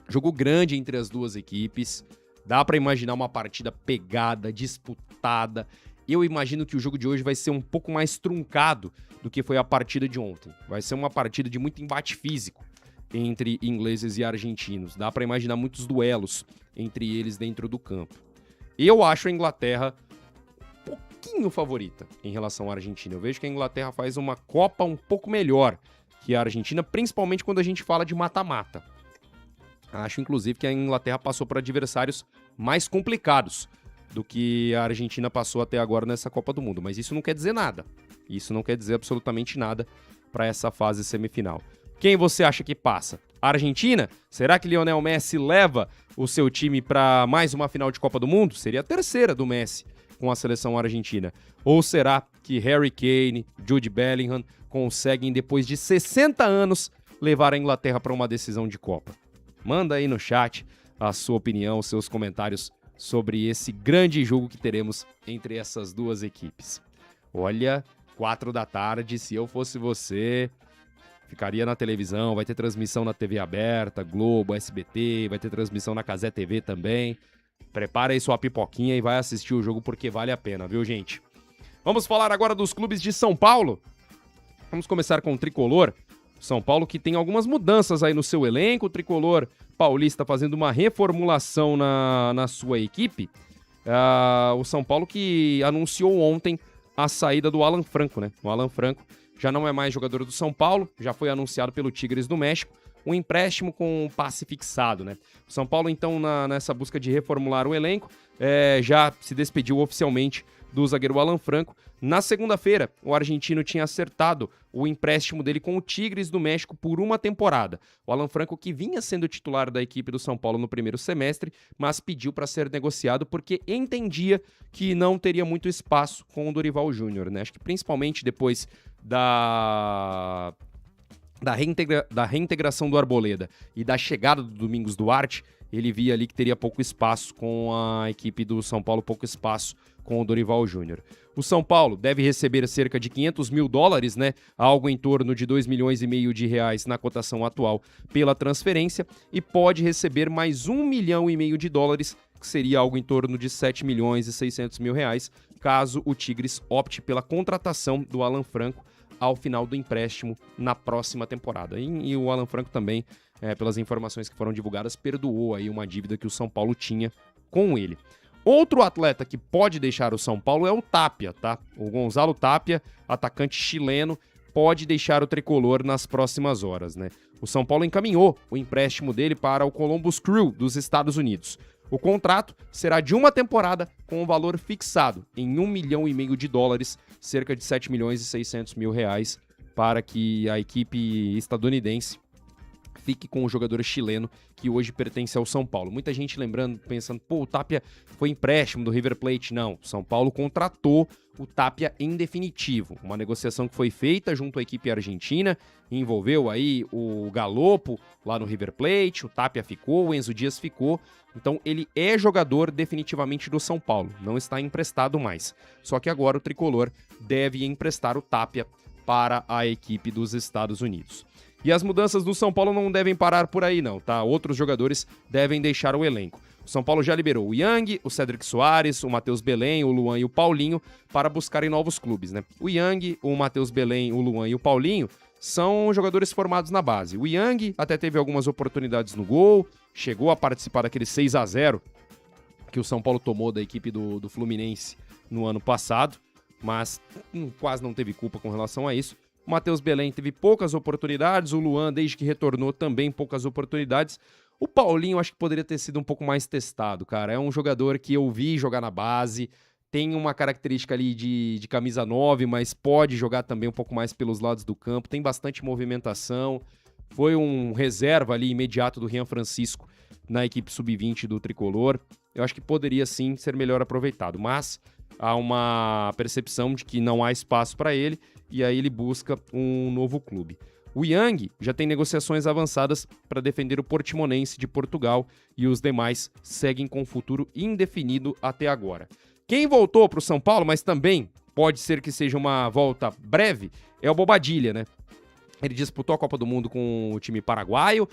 Jogo grande entre as duas equipes. Dá pra imaginar uma partida pegada, disputada. Eu imagino que o jogo de hoje vai ser um pouco mais truncado do que foi a partida de ontem. Vai ser uma partida de muito embate físico entre ingleses e argentinos. Dá pra imaginar muitos duelos entre eles dentro do campo. Eu acho a Inglaterra um pouquinho favorita em relação à Argentina. Eu vejo que a Inglaterra faz uma Copa um pouco melhor que a Argentina, principalmente quando a gente fala de mata-mata. Acho, inclusive, que a Inglaterra passou por adversários mais complicados do que a Argentina passou até agora nessa Copa do Mundo. Mas isso não quer dizer nada. Isso não quer dizer absolutamente nada para essa fase semifinal. Quem você acha que passa? A Argentina? Será que Lionel Messi leva o seu time para mais uma final de Copa do Mundo? Seria a terceira do Messi com a seleção argentina. Ou será que Harry Kane, Jude Bellingham conseguem, depois de 60 anos, levar a Inglaterra para uma decisão de Copa? Manda aí no chat a sua opinião, os seus comentários sobre esse grande jogo que teremos entre essas duas equipes. Olha, 4 da tarde, se eu fosse você, ficaria na televisão, vai ter transmissão na TV aberta, Globo, SBT, vai ter transmissão na Cazé TV também. Prepara aí sua pipoquinha e vai assistir o jogo porque vale a pena, viu, gente? Vamos falar agora dos clubes de São Paulo. Vamos começar com o Tricolor. São Paulo que tem algumas mudanças aí no seu elenco. O Tricolor paulista fazendo uma reformulação na sua equipe. O São Paulo que anunciou ontem a saída do Alan Franco, né? O Alan Franco já não é mais jogador do São Paulo, já foi anunciado pelo Tigres do México, um empréstimo com passe fixado, né? O São Paulo, então, nessa busca de reformular o elenco, já se despediu oficialmente do zagueiro Alan Franco. Na segunda-feira, o argentino tinha acertado o empréstimo dele com o Tigres do México por uma temporada. O Alan Franco, que vinha sendo titular da equipe do São Paulo no primeiro semestre, mas pediu para ser negociado porque entendia que não teria muito espaço com o Dorival Júnior, né? Acho que principalmente depois da reintegração do Arboleda e da chegada do Domingos Duarte, ele via ali que teria pouco espaço com a equipe do São Paulo, pouco espaço com o Dorival Júnior. O São Paulo deve receber cerca de $500 mil, né? Algo em torno de R$2,5 milhões na cotação atual pela transferência, e pode receber mais $1,5 milhão, que seria algo em torno de R$7,6 milhões, caso o Tigres opte pela contratação do Alan Franco ao final do empréstimo na próxima temporada. E o Alan Franco também, pelas informações que foram divulgadas, perdoou aí uma dívida que o São Paulo tinha com ele. Outro atleta que pode deixar o São Paulo é o Tapia, tá? O Gonzalo Tapia, atacante chileno, pode deixar o tricolor nas próximas horas, né? O São Paulo encaminhou o empréstimo dele para o Columbus Crew dos Estados Unidos. O contrato será de uma temporada com um valor fixado em $1,5 milhão, cerca de 7 milhões e 600 mil reais, para que a equipe estadunidense fique com o jogador chileno que hoje pertence ao São Paulo. Muita gente lembrando, pensando, pô, o Tapia foi empréstimo do River Plate. Não, São Paulo contratou o Tapia em definitivo. Uma negociação que foi feita junto à equipe argentina, envolveu aí o Galopo lá no River Plate, o Tapia ficou, o Enzo Dias ficou. Então ele é jogador definitivamente do São Paulo, não está emprestado mais. Só que agora o tricolor deve emprestar o Tapia para a equipe dos Estados Unidos. E as mudanças do São Paulo não devem parar por aí não, tá? Outros jogadores devem deixar o elenco. O São Paulo já liberou o Yang, o Cedric Soares, o Matheus Belém, o Luan e o Paulinho para buscarem novos clubes, né? O Yang, o Matheus Belém, o Luan e o Paulinho são jogadores formados na base. O Yang até teve algumas oportunidades no gol, chegou a participar daquele 6-0 que o São Paulo tomou da equipe do Fluminense no ano passado, mas quase não teve culpa com relação a isso. O Matheus Belém teve poucas oportunidades, o Luan, desde que retornou, também poucas oportunidades. O Paulinho acho que poderia ter sido um pouco mais testado, cara. É um jogador que eu vi jogar na base, tem uma característica ali de camisa 9, mas pode jogar também um pouco mais pelos lados do campo, tem bastante movimentação. Foi um reserva ali imediato do Rian Francisco na equipe sub-20 do Tricolor. Eu acho que poderia sim ser melhor aproveitado, mas há uma percepção de que não há espaço para ele e aí ele busca um novo clube. O Yang já tem negociações avançadas para defender o Portimonense de Portugal e os demais seguem com futuro indefinido até agora. Quem voltou para o São Paulo, mas também pode ser que seja uma volta breve, é o Bobadilla, né? Ele disputou a Copa do Mundo com o time paraguaio,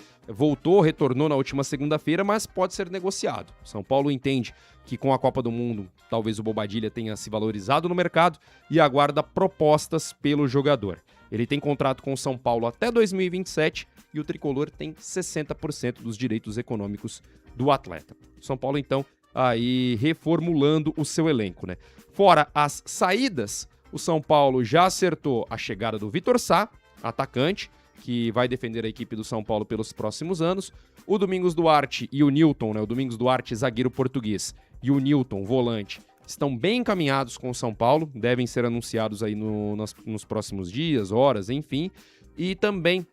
retornou na última segunda-feira, mas pode ser negociado. São Paulo entende que com a Copa do Mundo, talvez o Bobadilla tenha se valorizado no mercado e aguarda propostas pelo jogador. Ele tem contrato com o São Paulo até 2027 e o Tricolor tem 60% dos direitos econômicos do atleta. São Paulo, então, aí reformulando o seu elenco, né? Fora as saídas, o São Paulo já acertou a chegada do Vitor Sá, atacante, que vai defender a equipe do São Paulo pelos próximos anos. O Domingos Duarte e o Newton, né? O Domingos Duarte, zagueiro português, e o Newton, volante, estão bem encaminhados com o São Paulo, devem ser anunciados aí nos próximos dias, horas, enfim. E também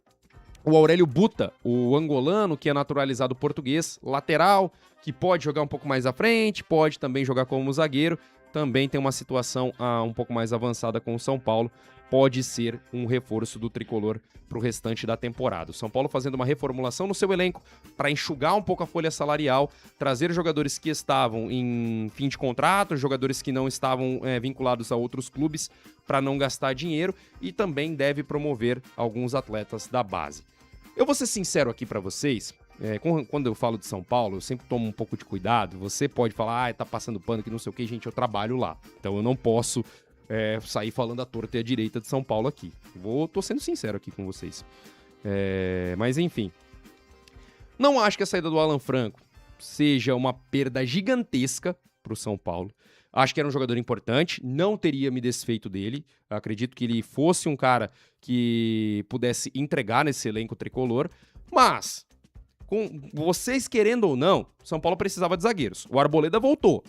o Aurélio Buta, o angolano, que é naturalizado português, lateral, que pode jogar um pouco mais à frente, pode também jogar como zagueiro, também tem uma situação um pouco mais avançada com o São Paulo, pode ser um reforço do Tricolor para o restante da temporada. O São Paulo fazendo uma reformulação no seu elenco para enxugar um pouco a folha salarial, trazer jogadores que estavam em fim de contrato, jogadores que não estavam vinculados a outros clubes para não gastar dinheiro e também deve promover alguns atletas da base. Eu vou ser sincero aqui para vocês, quando eu falo de São Paulo, eu sempre tomo um pouco de cuidado. Você pode falar, tá passando pano que não sei o que, gente, eu trabalho lá. Então eu não posso sair falando à torta e à direita de São Paulo aqui. Tô sendo sincero aqui com vocês. Mas enfim, não acho que a saída do Alan Franco seja uma perda gigantesca pro São Paulo. Acho que era um jogador importante, não teria me desfeito dele. Acredito que ele fosse um cara que pudesse entregar nesse elenco tricolor, mas com vocês querendo ou não, São Paulo precisava de zagueiros. O Arboleda voltou,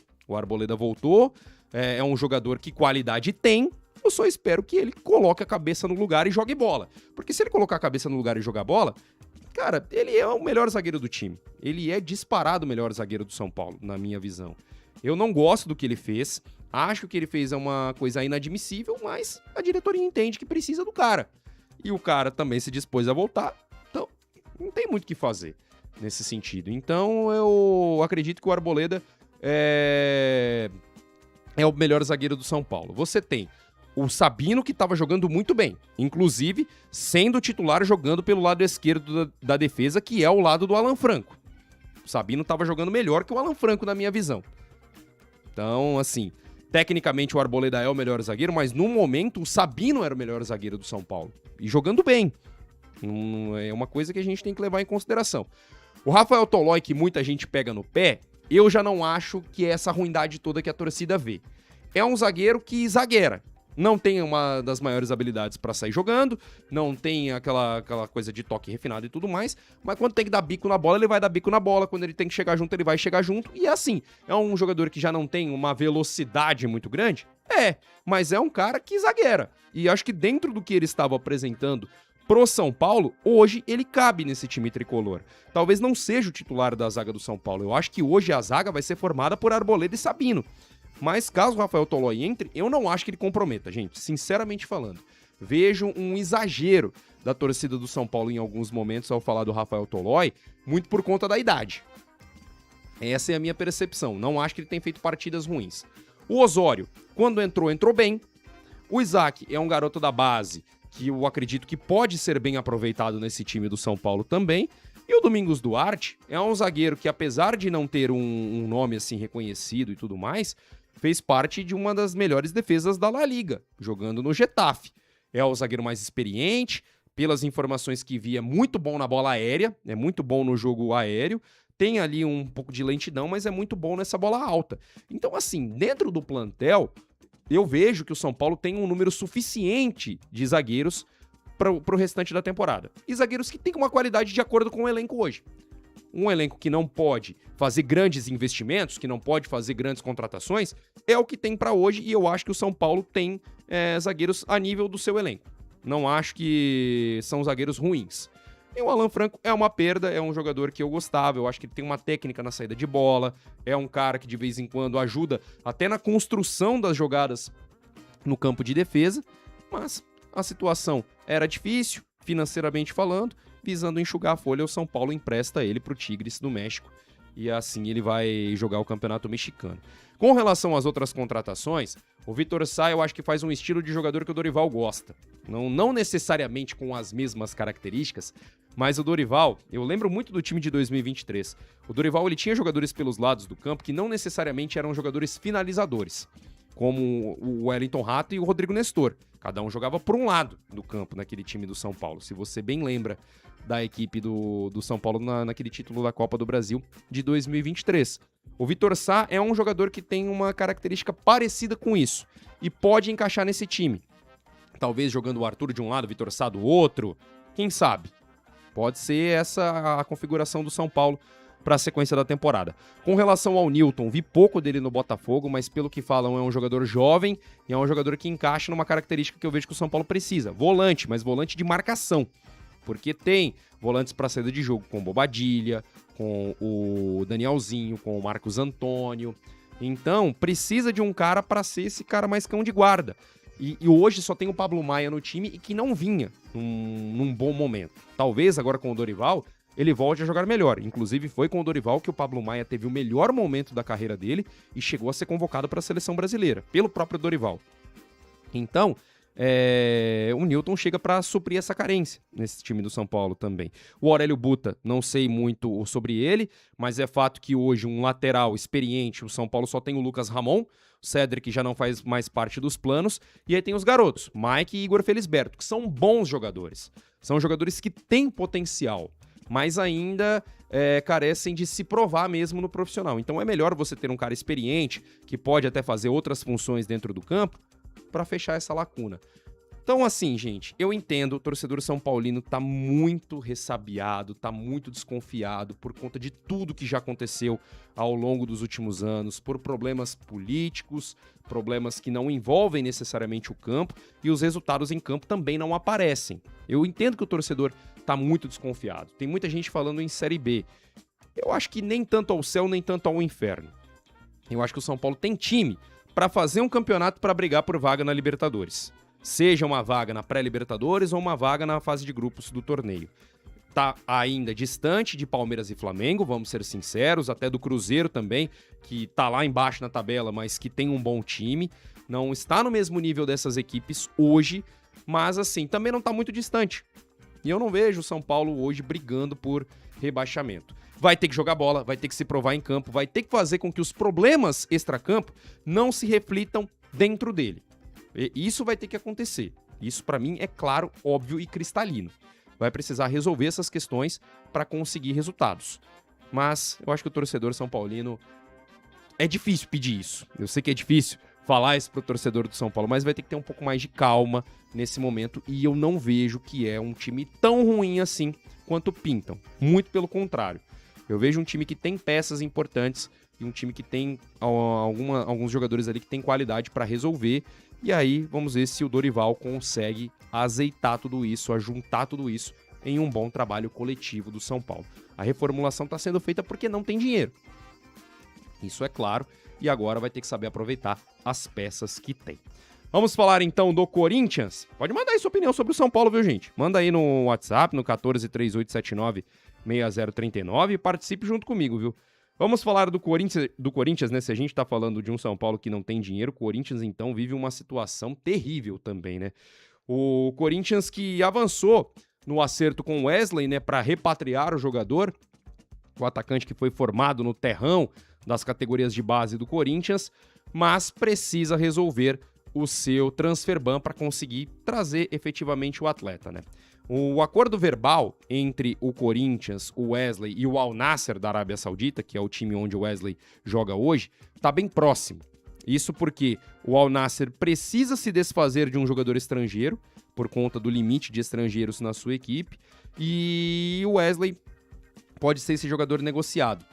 é um jogador que qualidade tem, eu só espero que ele coloque a cabeça no lugar e jogue bola. Porque se ele colocar a cabeça no lugar e jogar bola, cara, ele é o melhor zagueiro do time. Ele é disparado o melhor zagueiro do São Paulo, na minha visão. Eu não gosto do que ele fez, acho que o que ele fez é uma coisa inadmissível, mas a diretoria entende que precisa do cara. E o cara também se dispôs a voltar, então não tem muito o que fazer nesse sentido. Então eu acredito que o Arboleda é o melhor zagueiro do São Paulo. Você tem o Sabino, que estava jogando muito bem, inclusive sendo titular jogando pelo lado esquerdo da defesa, que é o lado do Alan Franco. O Sabino estava jogando melhor que o Alan Franco, na minha visão. Então, assim, Tecnicamente o Arboleda é o melhor zagueiro, mas no momento o Sabino era o melhor zagueiro do São Paulo. E jogando bem. É uma coisa que a gente tem que levar em consideração. O Rafael Tolói, que muita gente pega no pé, eu já não acho que é essa ruindade toda que a torcida vê. É um zagueiro que zagueira. Não tem uma das maiores habilidades pra sair jogando, não tem aquela coisa de toque refinado e tudo mais, mas quando tem que dar bico na bola, ele vai dar bico na bola, quando ele tem que chegar junto, ele vai chegar junto, e é assim. É um jogador que já não tem uma velocidade muito grande? Mas é um cara que zagueira. E acho que dentro do que ele estava apresentando pro São Paulo, hoje ele cabe nesse time tricolor. Talvez não seja o titular da zaga do São Paulo, eu acho que hoje a zaga vai ser formada por Arboleda e Sabino. Mas caso o Rafael Tolói entre, eu não acho que ele comprometa, gente, sinceramente falando. Vejo um exagero da torcida do São Paulo em alguns momentos ao falar do Rafael Tolói, muito por conta da idade. Essa é a minha percepção, não acho que ele tem feito partidas ruins. O Osório, quando entrou bem. O Isaac é um garoto da base, que eu acredito que pode ser bem aproveitado nesse time do São Paulo também. E o Domingos Duarte é um zagueiro que, apesar de não ter um nome assim reconhecido e tudo mais, fez parte de uma das melhores defesas da La Liga, jogando no Getafe. É o zagueiro mais experiente, pelas informações que vi, é muito bom na bola aérea, é muito bom no jogo aéreo, tem ali um pouco de lentidão, mas é muito bom nessa bola alta. Então, assim, dentro do plantel, eu vejo que o São Paulo tem um número suficiente de zagueiros para o restante da temporada. E zagueiros que têm uma qualidade de acordo com o elenco hoje. Um elenco que não pode fazer grandes investimentos, que não pode fazer grandes contratações, é o que tem para hoje, e eu acho que o São Paulo tem zagueiros a nível do seu elenco. Não acho que são zagueiros ruins. E o Alan Franco é uma perda, é um jogador que eu gostava, eu acho que ele tem uma técnica na saída de bola, é um cara que de vez em quando ajuda até na construção das jogadas no campo de defesa, mas a situação era difícil, financeiramente falando, visando enxugar a folha, o São Paulo empresta ele pro Tigres do México, e assim ele vai jogar o Campeonato Mexicano. Com relação às outras contratações, o Vitor Sá eu acho que faz um estilo de jogador que o Dorival gosta. Não necessariamente com as mesmas características, mas o Dorival, eu lembro muito do time de 2023. O Dorival ele tinha jogadores pelos lados do campo que não necessariamente eram jogadores finalizadores, como o Wellington Rato e o Rodrigo Nestor. Cada um jogava por um lado do campo naquele time do São Paulo. Se você bem lembra da equipe do São Paulo naquele título da Copa do Brasil de 2023. O Vitor Sá é um jogador que tem uma característica parecida com isso e pode encaixar nesse time. Talvez jogando o Arthur de um lado, o Vitor Sá do outro, quem sabe? Pode ser essa a configuração do São Paulo para a sequência da temporada. Com relação ao Newton, vi pouco dele no Botafogo, mas pelo que falam é um jogador jovem e é um jogador que encaixa numa característica que eu vejo que o São Paulo precisa. Volante, mas volante de marcação. Porque tem volantes para saída de jogo com o Bobadilha, com o Danielzinho, com o Marcos Antônio. Então, precisa de um cara para ser esse cara mais cão de guarda. E hoje só tem o Pablo Maia no time e que não vinha num bom momento. Talvez agora com o Dorival ele volte a jogar melhor. Inclusive foi com o Dorival que o Pablo Maia teve o melhor momento da carreira dele e chegou a ser convocado para a seleção brasileira, pelo próprio Dorival. Então, o Newton chega para suprir essa carência nesse time do São Paulo também. O Aurélio Buta, não sei muito sobre ele, mas é fato que hoje um lateral experiente, o São Paulo só tem o Lucas Ramon, o Cedric já não faz mais parte dos planos, e aí tem os garotos, Mike e Igor Felisberto, que são bons jogadores. São jogadores que têm potencial, mas ainda carecem de se provar mesmo no profissional. Então é melhor você ter um cara experiente, que pode até fazer outras funções dentro do campo, para fechar essa lacuna. Então, assim, gente, eu entendo, o torcedor são paulino tá muito ressabiado, tá muito desconfiado por conta de tudo que já aconteceu ao longo dos últimos anos, por problemas políticos, problemas que não envolvem necessariamente o campo, e os resultados em campo também não aparecem. Eu entendo que o torcedor tá muito desconfiado. Tem muita gente falando em Série B. Eu acho que nem tanto ao céu, nem tanto ao inferno. Eu acho que o São Paulo tem time para fazer um campeonato para brigar por vaga na Libertadores. Seja uma vaga na pré-Libertadores ou uma vaga na fase de grupos do torneio. Tá ainda distante de Palmeiras e Flamengo, vamos ser sinceros, até do Cruzeiro também, que tá lá embaixo na tabela, mas que tem um bom time. Não está no mesmo nível dessas equipes hoje, mas assim, também não tá muito distante. E eu não vejo o São Paulo hoje brigando por rebaixamento. Vai ter que jogar bola, vai ter que se provar em campo, vai ter que fazer com que os problemas extracampo não se reflitam dentro dele. E isso vai ter que acontecer. Isso, para mim, é claro, óbvio e cristalino. Vai precisar resolver essas questões para conseguir resultados. Mas eu acho que o torcedor são paulino... É difícil pedir isso. Eu sei que é difícil falar isso pro torcedor do São Paulo, mas vai ter que ter um pouco mais de calma nesse momento. E eu não vejo que é um time tão ruim assim quanto pintam. Muito pelo contrário. Eu vejo um time que tem peças importantes e um time que tem alguns jogadores ali que tem qualidade para resolver. E aí, vamos ver se o Dorival consegue azeitar tudo isso, ajuntar tudo isso em um bom trabalho coletivo do São Paulo. A reformulação está sendo feita porque não tem dinheiro. Isso é claro. E agora vai ter que saber aproveitar as peças que tem. Vamos falar então do Corinthians. Pode mandar aí sua opinião sobre o São Paulo, viu, gente? Manda aí no WhatsApp, no 1438796039 e participe junto comigo, viu? Vamos falar do Corinthians, né? Se a gente tá falando de um São Paulo que não tem dinheiro, o Corinthians, então, vive uma situação terrível também, né? O Corinthians que avançou no acerto com o Wesley, né? Para repatriar o jogador, o atacante que foi formado no terrão das categorias de base do Corinthians, mas precisa resolver o seu transfer ban para conseguir trazer efetivamente o atleta, né? O acordo verbal entre o Corinthians, o Wesley e o Al Nassr da Arábia Saudita, que é o time onde o Wesley joga hoje, está bem próximo. Isso porque o Al Nassr precisa se desfazer de um jogador estrangeiro, por conta do limite de estrangeiros na sua equipe, e o Wesley pode ser esse jogador negociado.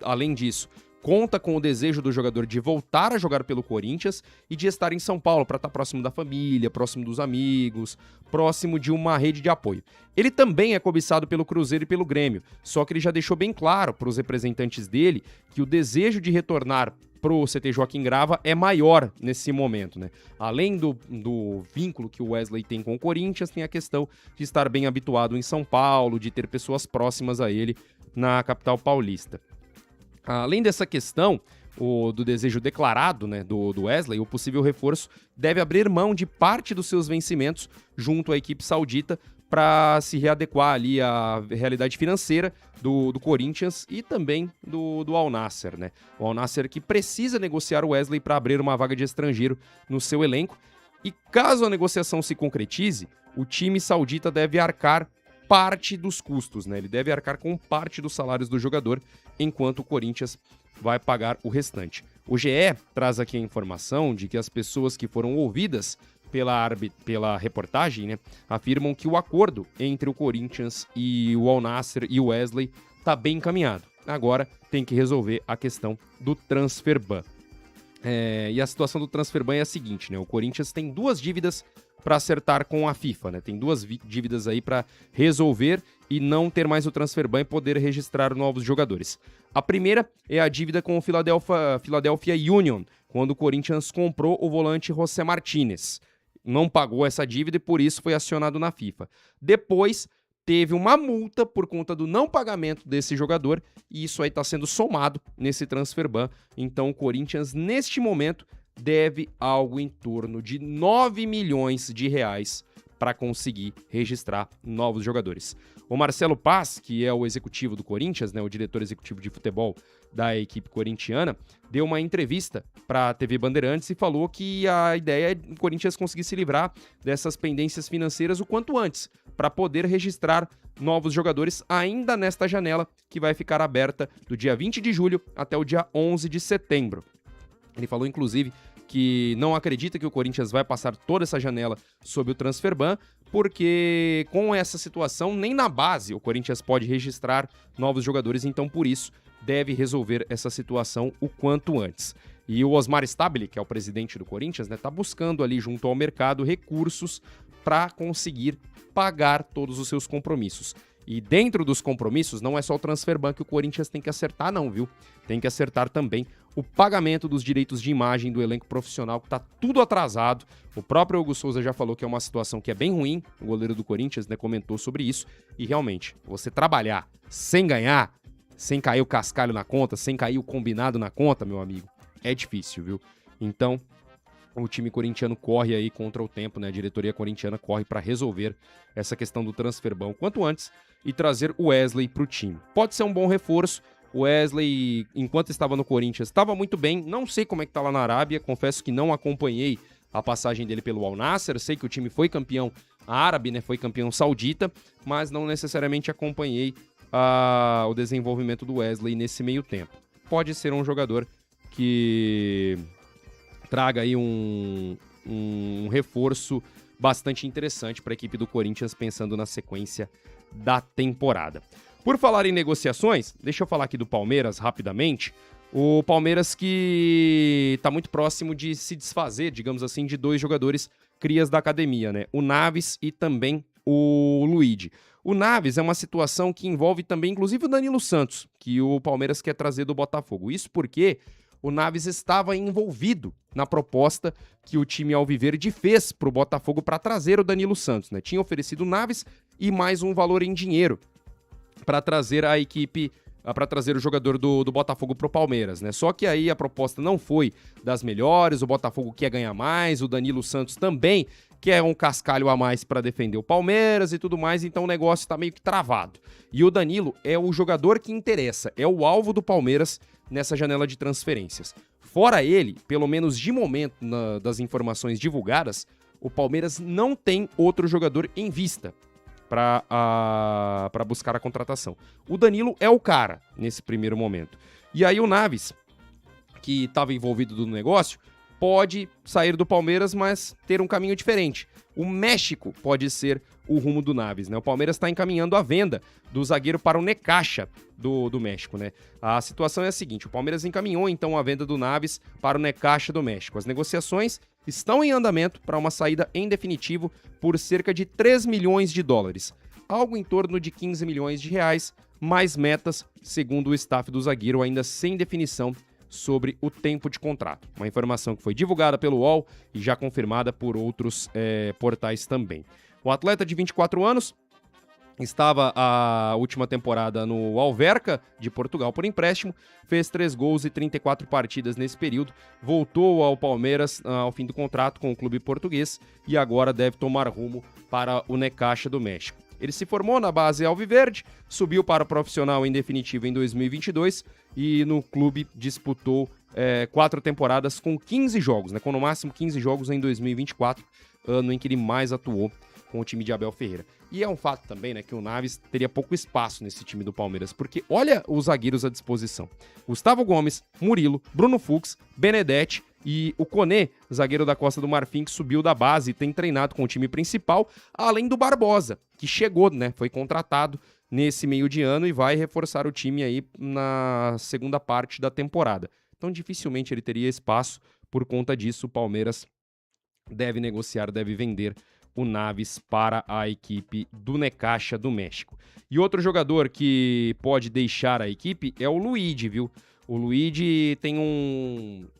Além disso, conta com o desejo do jogador de voltar a jogar pelo Corinthians e de estar em São Paulo para estar próximo da família, próximo dos amigos, próximo de uma rede de apoio. Ele também é cobiçado pelo Cruzeiro e pelo Grêmio, só que ele já deixou bem claro para os representantes dele que o desejo de retornar pro CT Joaquim Grava é maior nesse momento, né? Além do vínculo que o Wesley tem com o Corinthians, tem a questão de estar bem habituado em São Paulo, de ter pessoas próximas a ele na capital paulista. Além dessa questão do desejo declarado, né, do Wesley, o possível reforço deve abrir mão de parte dos seus vencimentos junto à equipe saudita para se readequar ali à realidade financeira do Corinthians e também do Al Nassr, né? O Al Nassr que precisa negociar o Wesley para abrir uma vaga de estrangeiro no seu elenco. E caso a negociação se concretize, o time saudita deve arcar parte dos custos, né? Ele deve arcar com parte dos salários do jogador, enquanto o Corinthians vai pagar o restante. O GE traz aqui a informação de que as pessoas que foram ouvidas pela reportagem, né, afirmam que o acordo entre o Corinthians e o Al Nassr e o Wesley está bem encaminhado. Agora tem que resolver a questão do transfer ban. E a situação do transfer ban é a seguinte, né? O Corinthians tem duas dívidas para acertar com a FIFA, né? Tem duas dívidas aí para resolver e não ter mais o transfer ban e poder registrar novos jogadores. A primeira é a dívida com o Philadelphia Union, quando o Corinthians comprou o volante José Martínez. Não pagou essa dívida e por isso foi acionado na FIFA. Depois teve uma multa por conta do não pagamento desse jogador e isso aí está sendo somado nesse transfer ban. Então o Corinthians, neste momento, deve algo em torno de 9 milhões de reais para conseguir registrar novos jogadores. O Marcelo Paz, que é o executivo do Corinthians, né, o diretor executivo de futebol da equipe corintiana, deu uma entrevista para a TV Bandeirantes e falou que a ideia é o Corinthians conseguir se livrar dessas pendências financeiras o quanto antes, para poder registrar novos jogadores ainda nesta janela, que vai ficar aberta do dia 20 de julho até o dia 11 de setembro. Ele falou, inclusive, que não acredita que o Corinthians vai passar toda essa janela sob o transfer ban, porque com essa situação, nem na base o Corinthians pode registrar novos jogadores, então por isso deve resolver essa situação o quanto antes. E o Osmar Stabile, que é o presidente do Corinthians, né, tá buscando ali junto ao mercado recursos para conseguir pagar todos os seus compromissos. E dentro dos compromissos, não é só o transfer ban que o Corinthians tem que acertar não, viu? Tem que acertar também o pagamento dos direitos de imagem do elenco profissional, que tá tudo atrasado. O próprio Hugo Souza já falou que é uma situação que é bem ruim, o goleiro do Corinthians, né, comentou sobre isso. E realmente, você trabalhar sem ganhar, sem cair o cascalho na conta, sem cair o combinado na conta, meu amigo, é difícil, viu? Então, o time corintiano corre aí contra o tempo, né? A diretoria corintiana corre para resolver essa questão do transferbão quanto antes e trazer o Wesley para o time. Pode ser um bom reforço. O Wesley, enquanto estava no Corinthians, estava muito bem. Não sei como é que tá lá na Arábia. Confesso que não acompanhei a passagem dele pelo Al Nassr. Sei que o time foi campeão árabe, né? Foi campeão saudita, mas não necessariamente acompanhei o desenvolvimento do Wesley nesse meio tempo. Pode ser um jogador que traga aí um reforço bastante interessante para a equipe do Corinthians, pensando na sequência da temporada. Por falar em negociações, deixa eu falar aqui do Palmeiras rapidamente. O Palmeiras que está muito próximo de se desfazer, digamos assim, de 2 jogadores crias da academia, né? O Naves e também o Luigi. O Naves é uma situação que envolve também, inclusive, o Danilo Santos, que o Palmeiras quer trazer do Botafogo. Isso porque o Naves estava envolvido na proposta que o time alviverde fez para o Botafogo para trazer o Danilo Santos, né? Tinha oferecido o Naves e mais um valor em dinheiro para trazer a equipe, para trazer o jogador do Botafogo pro Palmeiras, né? Só que aí a proposta não foi das melhores, o Botafogo quer ganhar mais, o Danilo Santos também quer um cascalho a mais para defender o Palmeiras e tudo mais, então o negócio tá meio que travado. E o Danilo é o jogador que interessa, é o alvo do Palmeiras nessa janela de transferências. Fora ele, pelo menos de momento das informações divulgadas, o Palmeiras não tem outro jogador em vista para buscar a contratação. O Danilo é o cara nesse primeiro momento. E aí o Naves, que estava envolvido no negócio, pode sair do Palmeiras, mas ter um caminho diferente. O México pode ser o rumo do Naves, né? O Palmeiras está encaminhando a venda do zagueiro para o Necaxa do México, né? A situação é a seguinte, o Palmeiras encaminhou então a venda do Naves para o Necaxa do México. As negociações estão em andamento para uma saída em definitivo por cerca de 3 milhões de dólares, algo em torno de 15 milhões de reais, mais metas, segundo o staff do zagueiro, ainda sem definição sobre o tempo de contrato. Uma informação que foi divulgada pelo UOL e já confirmada por outros portais também. O atleta de 24 anos estava a última temporada no Alverca de Portugal por empréstimo, fez 3 gols e 34 partidas nesse período, voltou ao Palmeiras ao fim do contrato com o clube português e agora deve tomar rumo para o Necaxa do México. Ele se formou na base alviverde, subiu para o profissional em definitivo em 2022 e no clube disputou 4 temporadas com 15 jogos, né, com no máximo 15 jogos em 2024, ano em que ele mais atuou com o time de Abel Ferreira. E é um fato também, né, que o Naves teria pouco espaço nesse time do Palmeiras, porque olha os zagueiros à disposição. Gustavo Gomes, Murilo, Bruno Fux, Benedetti e o Koné, zagueiro da Costa do Marfim, que subiu da base e tem treinado com o time principal, além do Barbosa, que chegou, né, foi contratado nesse meio de ano e vai reforçar o time aí na segunda parte da temporada. Então dificilmente ele teria espaço, por conta disso o Palmeiras deve negociar, deve vender o Naves para a equipe do Necaxa do México. E outro jogador que pode deixar a equipe é o Luigi, viu? O Luigi tem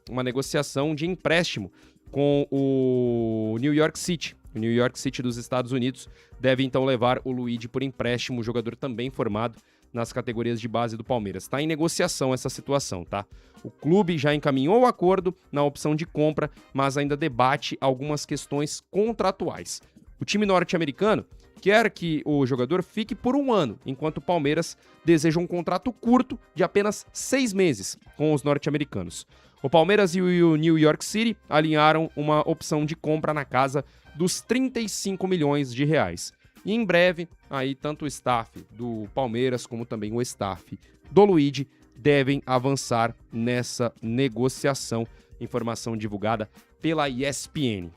uma negociação de empréstimo com o New York City. O New York City dos Estados Unidos deve então levar o Luigi por empréstimo, o jogador também formado nas categorias de base do Palmeiras. Está em negociação essa situação, tá? O clube já encaminhou o acordo na opção de compra, mas ainda debate algumas questões contratuais. O time norte-americano quer que o jogador fique por 1 ano, enquanto o Palmeiras deseja um contrato curto de apenas 6 meses com os norte-americanos. O Palmeiras e o New York City alinharam uma opção de compra na casa dos 35 milhões de reais. E em breve, aí tanto o staff do Palmeiras como também o staff do Luigi devem avançar nessa negociação. Informação divulgada pela ESPN.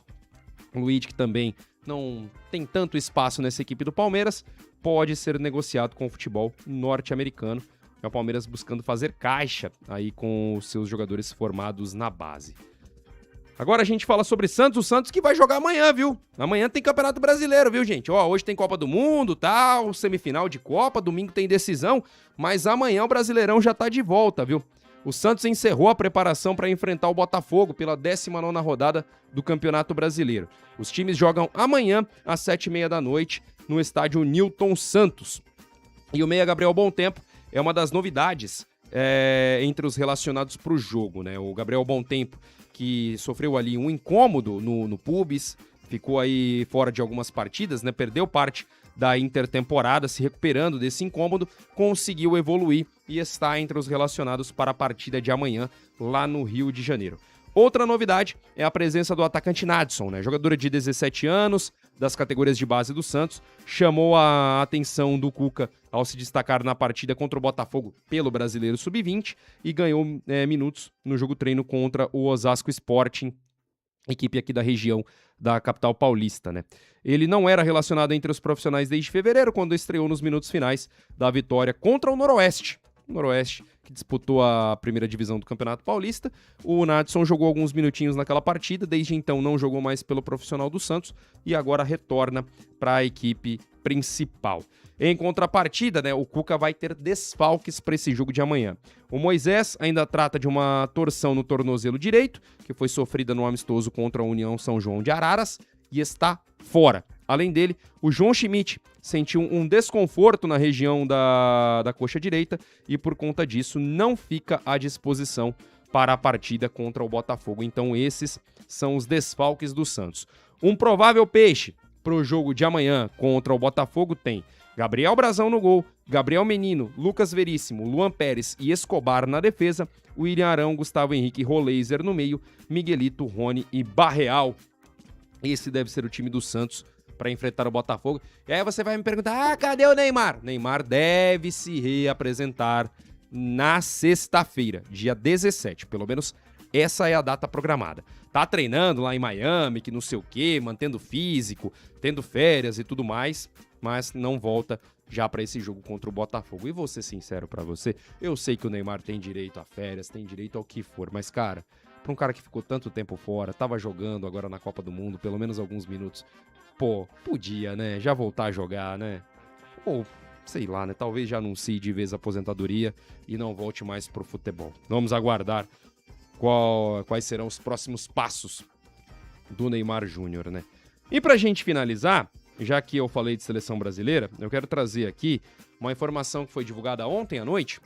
O Luigi, que também não tem tanto espaço nessa equipe do Palmeiras, pode ser negociado com o futebol norte-americano. É o Palmeiras buscando fazer caixa aí com os seus jogadores formados na base. Agora a gente fala sobre Santos, o Santos que vai jogar amanhã, viu? Amanhã tem Campeonato Brasileiro, viu, gente? Ó, hoje tem Copa do Mundo, tal, semifinal de Copa, domingo tem decisão, mas amanhã o Brasileirão já tá de volta, viu? O Santos encerrou a preparação para enfrentar o Botafogo pela 19ª rodada do Campeonato Brasileiro. Os times jogam amanhã às 7h30 da noite no estádio Newton Santos. E o meia Gabriel Bontempo é uma das novidades entre os relacionados para o jogo, né? O Gabriel Bontempo, que sofreu ali um incômodo no pubis, ficou aí fora de algumas partidas, né? Perdeu parte da intertemporada, se recuperando desse incômodo, conseguiu evoluir e está entre os relacionados para a partida de amanhã lá no Rio de Janeiro. Outra novidade é a presença do atacante Nadson, né? Jogadora de 17 anos, das categorias de base do Santos, chamou a atenção do Cuca ao se destacar na partida contra o Botafogo pelo Brasileiro Sub-20 e ganhou minutos no jogo treino contra o Osasco Sporting, equipe aqui da região da capital paulista, né? Ele não era relacionado entre os profissionais desde fevereiro, quando estreou nos minutos finais da vitória contra o Noroeste. O Noroeste, que disputou a primeira divisão do Campeonato Paulista. O Nadson jogou alguns minutinhos naquela partida, desde então não jogou mais pelo profissional do Santos e agora retorna para a equipe principal. Em contrapartida, né, o Cuca vai ter desfalques para esse jogo de amanhã. O Moisés ainda trata de uma torção no tornozelo direito, que foi sofrida no amistoso contra a União São João de Araras, e está fora. Além dele, o João Schmidt sentiu um desconforto na região da coxa direita e, por conta disso, não fica à disposição para a partida contra o Botafogo. Então, esses são os desfalques do Santos. Um provável peixe para o jogo de amanhã contra o Botafogo tem Gabriel Brazão no gol, Gabriel Menino, Lucas Veríssimo, Luan Pérez e Escobar na defesa, William Arão, Gustavo Henrique e Roleiser no meio, Miguelito, Rony e Barreal. Esse deve ser o time do Santos para enfrentar o Botafogo. E aí você vai me perguntar, cadê o Neymar? Neymar deve se reapresentar na sexta-feira, dia 17, pelo menos essa é a data programada. Tá treinando lá em Miami, que não sei o quê, mantendo físico, tendo férias e tudo mais, mas não volta já para esse jogo contra o Botafogo. E vou ser sincero para você, eu sei que o Neymar tem direito a férias, tem direito ao que for, mas cara, para um cara que ficou tanto tempo fora, tava jogando agora na Copa do Mundo, pelo menos alguns minutos, pô, podia, né, já voltar a jogar, né? Ou, sei lá, né, talvez já anuncie de vez a aposentadoria e não volte mais pro futebol. Vamos aguardar quais serão os próximos passos do Neymar Júnior, né? E pra gente finalizar, já que eu falei de seleção brasileira, eu quero trazer aqui uma informação que foi divulgada ontem à noite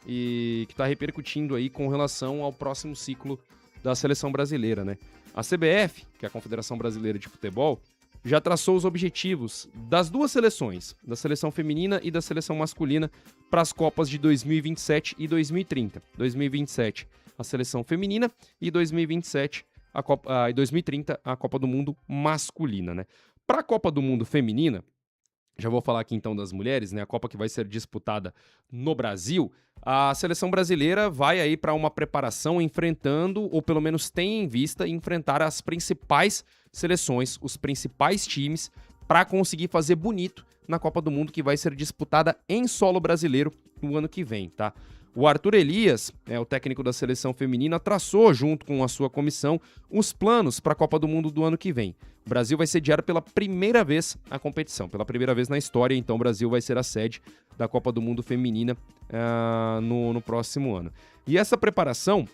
e que tá repercutindo aí com relação ao próximo ciclo da seleção brasileira, né? A CBF, que é a Confederação Brasileira de Futebol, já traçou os objetivos das duas seleções, da seleção feminina e da seleção masculina, para as Copas de 2027 e 2030. 2027 a seleção feminina e 2027 e 2030 a Copa do Mundo masculina, né? Para a Copa do Mundo feminina, já vou falar aqui então das mulheres, né? A Copa que vai ser disputada no Brasil, a seleção brasileira vai aí para uma preparação enfrentando, ou pelo menos tem em vista, enfrentar as principais seleções, os principais times, para conseguir fazer bonito na Copa do Mundo que vai ser disputada em solo brasileiro no ano que vem, tá? O Arthur Elias, o técnico da seleção feminina, traçou, junto com a sua comissão, os planos para a Copa do Mundo do ano que vem. O Brasil vai sediar pela primeira vez a competição, pela primeira vez na história, então o Brasil vai ser a sede da Copa do Mundo feminina no próximo ano. E essa preparação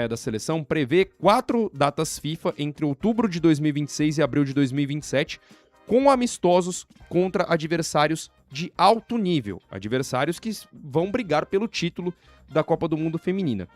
da seleção prevê 4 datas FIFA entre outubro de 2026 e abril de 2027, com amistosos contra adversários de alto nível, adversários que vão brigar pelo título da Copa do Mundo Feminina.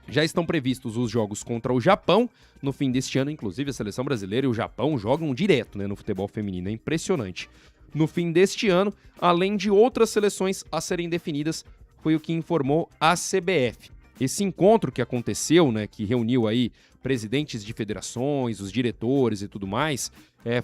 Já estão previstos os jogos contra o Japão no fim deste ano, inclusive a seleção brasileira e o Japão jogam direto, né, no futebol feminino, é impressionante. No fim deste ano, além de outras seleções a serem definidas, foi o que informou a CBF. Esse encontro que aconteceu, né, que reuniu aí presidentes de federações, os diretores e tudo mais,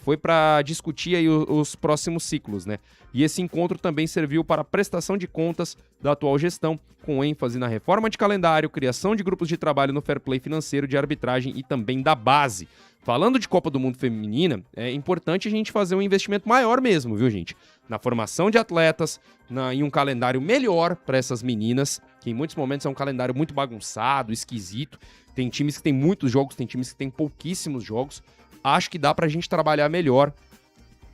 foi para discutir aí os próximos ciclos, né? E esse encontro também serviu para prestação de contas da atual gestão, com ênfase na reforma de calendário, criação de grupos de trabalho no fair play financeiro, de arbitragem e também da base. Falando de Copa do Mundo Feminina, é importante a gente fazer um investimento maior mesmo, viu, gente? Na formação de atletas, em um calendário melhor para essas meninas, que em muitos momentos é um calendário muito bagunçado, esquisito. Tem times que tem muitos jogos, tem times que tem pouquíssimos jogos. Acho que dá pra gente trabalhar melhor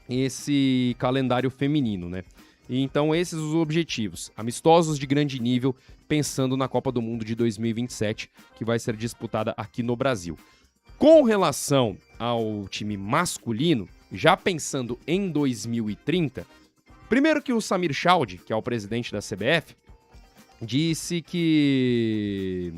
esse calendário feminino, né? E então esses os objetivos. Amistosos de grande nível, pensando na Copa do Mundo de 2027, que vai ser disputada aqui no Brasil. Com relação ao time masculino, já pensando em 2030, primeiro que o Samir Chaudhry, que é o presidente da CBF, disse que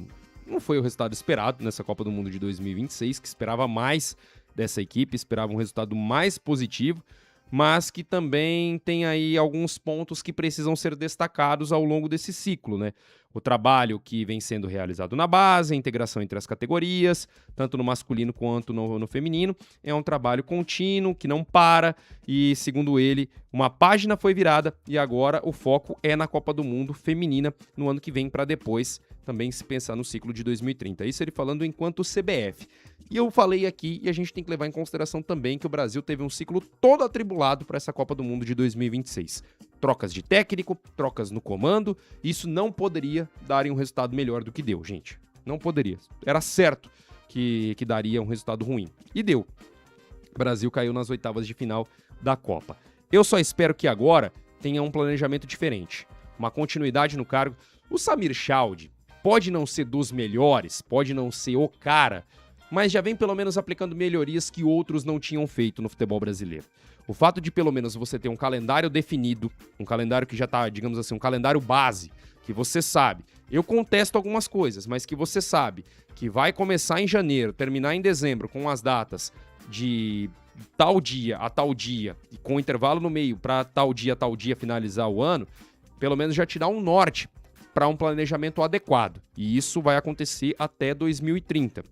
Não foi o resultado esperado nessa Copa do Mundo de 2026, que esperava mais dessa equipe, esperava um resultado mais positivo, mas que também tem aí alguns pontos que precisam ser destacados ao longo desse ciclo, né? O trabalho que vem sendo realizado na base, a integração entre as categorias, tanto no masculino quanto no feminino, é um trabalho contínuo, que não para, e segundo ele, uma página foi virada e agora o foco é na Copa do Mundo feminina no ano que vem, para depois também se pensar no ciclo de 2030. Isso ele falando enquanto CBF. E eu falei aqui, e a gente tem que levar em consideração também que o Brasil teve um ciclo todo atribulado para essa Copa do Mundo de 2026. Trocas de técnico, trocas no comando, isso não poderia dar um resultado melhor do que deu, gente. Não poderia. Era certo que daria um resultado ruim. E deu. O Brasil caiu nas oitavas de final da Copa. Eu só espero que agora tenha um planejamento diferente. Uma continuidade no cargo. O Samir Chaldi pode não ser dos melhores, pode não ser o cara, mas já vem pelo menos aplicando melhorias que outros não tinham feito no futebol brasileiro. O fato de pelo menos você ter um calendário definido, um calendário que já tá, digamos assim, um calendário base, que você sabe, eu contesto algumas coisas, mas que você sabe que vai começar em janeiro, terminar em dezembro, com as datas de tal dia a tal dia, e com intervalo no meio para tal dia finalizar o ano, pelo menos já te dá um norte para um planejamento adequado. E isso vai acontecer até 2030.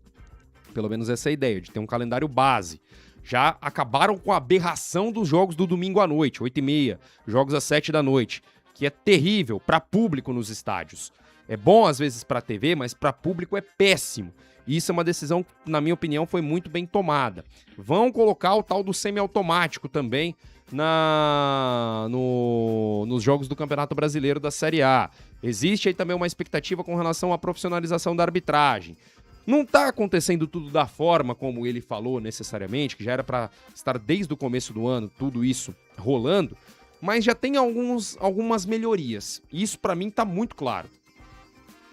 Pelo menos essa é a ideia, de ter um calendário base. Já acabaram com a aberração dos jogos do domingo à noite, 8h30, jogos às 7 da noite, que é terrível para público nos estádios. É bom às vezes para TV, mas para público é péssimo. E isso é uma decisão que, na minha opinião, foi muito bem tomada. Vão colocar o tal do semiautomático também nos jogos do Campeonato Brasileiro da Série A. Existe aí também uma expectativa com relação à profissionalização da arbitragem. Não está acontecendo tudo da forma como ele falou necessariamente, que já era para estar desde o começo do ano tudo isso rolando, mas já tem algumas melhorias. E isso para mim está muito claro.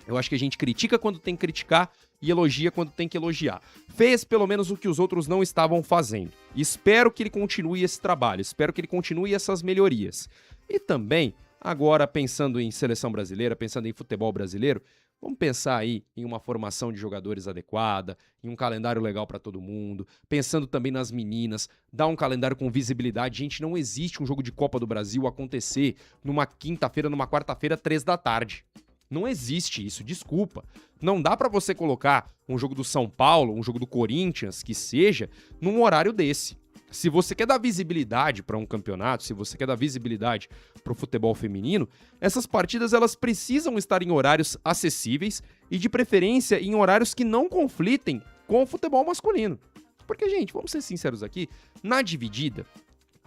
Eu acho que a gente critica quando tem que criticar e elogia quando tem que elogiar. Fez pelo menos o que os outros não estavam fazendo. Espero que ele continue esse trabalho, espero que ele continue essas melhorias. E também, agora pensando em seleção brasileira, pensando em futebol brasileiro, vamos pensar aí em uma formação de jogadores adequada, em um calendário legal para todo mundo, pensando também nas meninas, dar um calendário com visibilidade. Gente, não existe um jogo de Copa do Brasil acontecer numa quinta-feira, numa quarta-feira, 3 da tarde. Não existe isso, desculpa. Não dá para você colocar um jogo do São Paulo, um jogo do Corinthians, que seja, num horário desse. Se você quer dar visibilidade para um campeonato, se você quer dar visibilidade para o futebol feminino, essas partidas elas precisam estar em horários acessíveis e de preferência em horários que não conflitem com o futebol masculino. Porque, gente, vamos ser sinceros aqui, na dividida,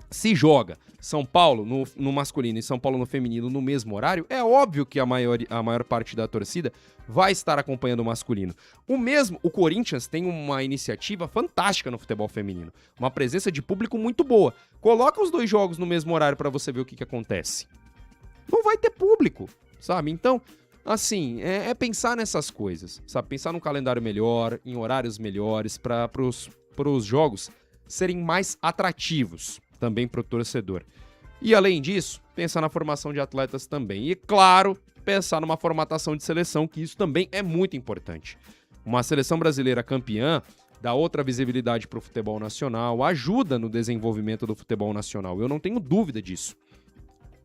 se joga São Paulo no masculino e São Paulo no feminino no mesmo horário, é óbvio que a maior parte da torcida vai estar acompanhando o masculino. O Corinthians tem uma iniciativa fantástica no futebol feminino, uma presença de público muito boa. Coloca os dois jogos no mesmo horário para você ver o que acontece. Não vai ter público, sabe? Então, assim, é pensar nessas coisas, sabe? Pensar num calendário melhor, em horários melhores, para os jogos serem mais atrativos também para o torcedor. E além disso, pensar na formação de atletas também. E claro, pensar numa formatação de seleção, que isso também é muito importante. Uma seleção brasileira campeã dá outra visibilidade para o futebol nacional, ajuda no desenvolvimento do futebol nacional. Eu não tenho dúvida disso.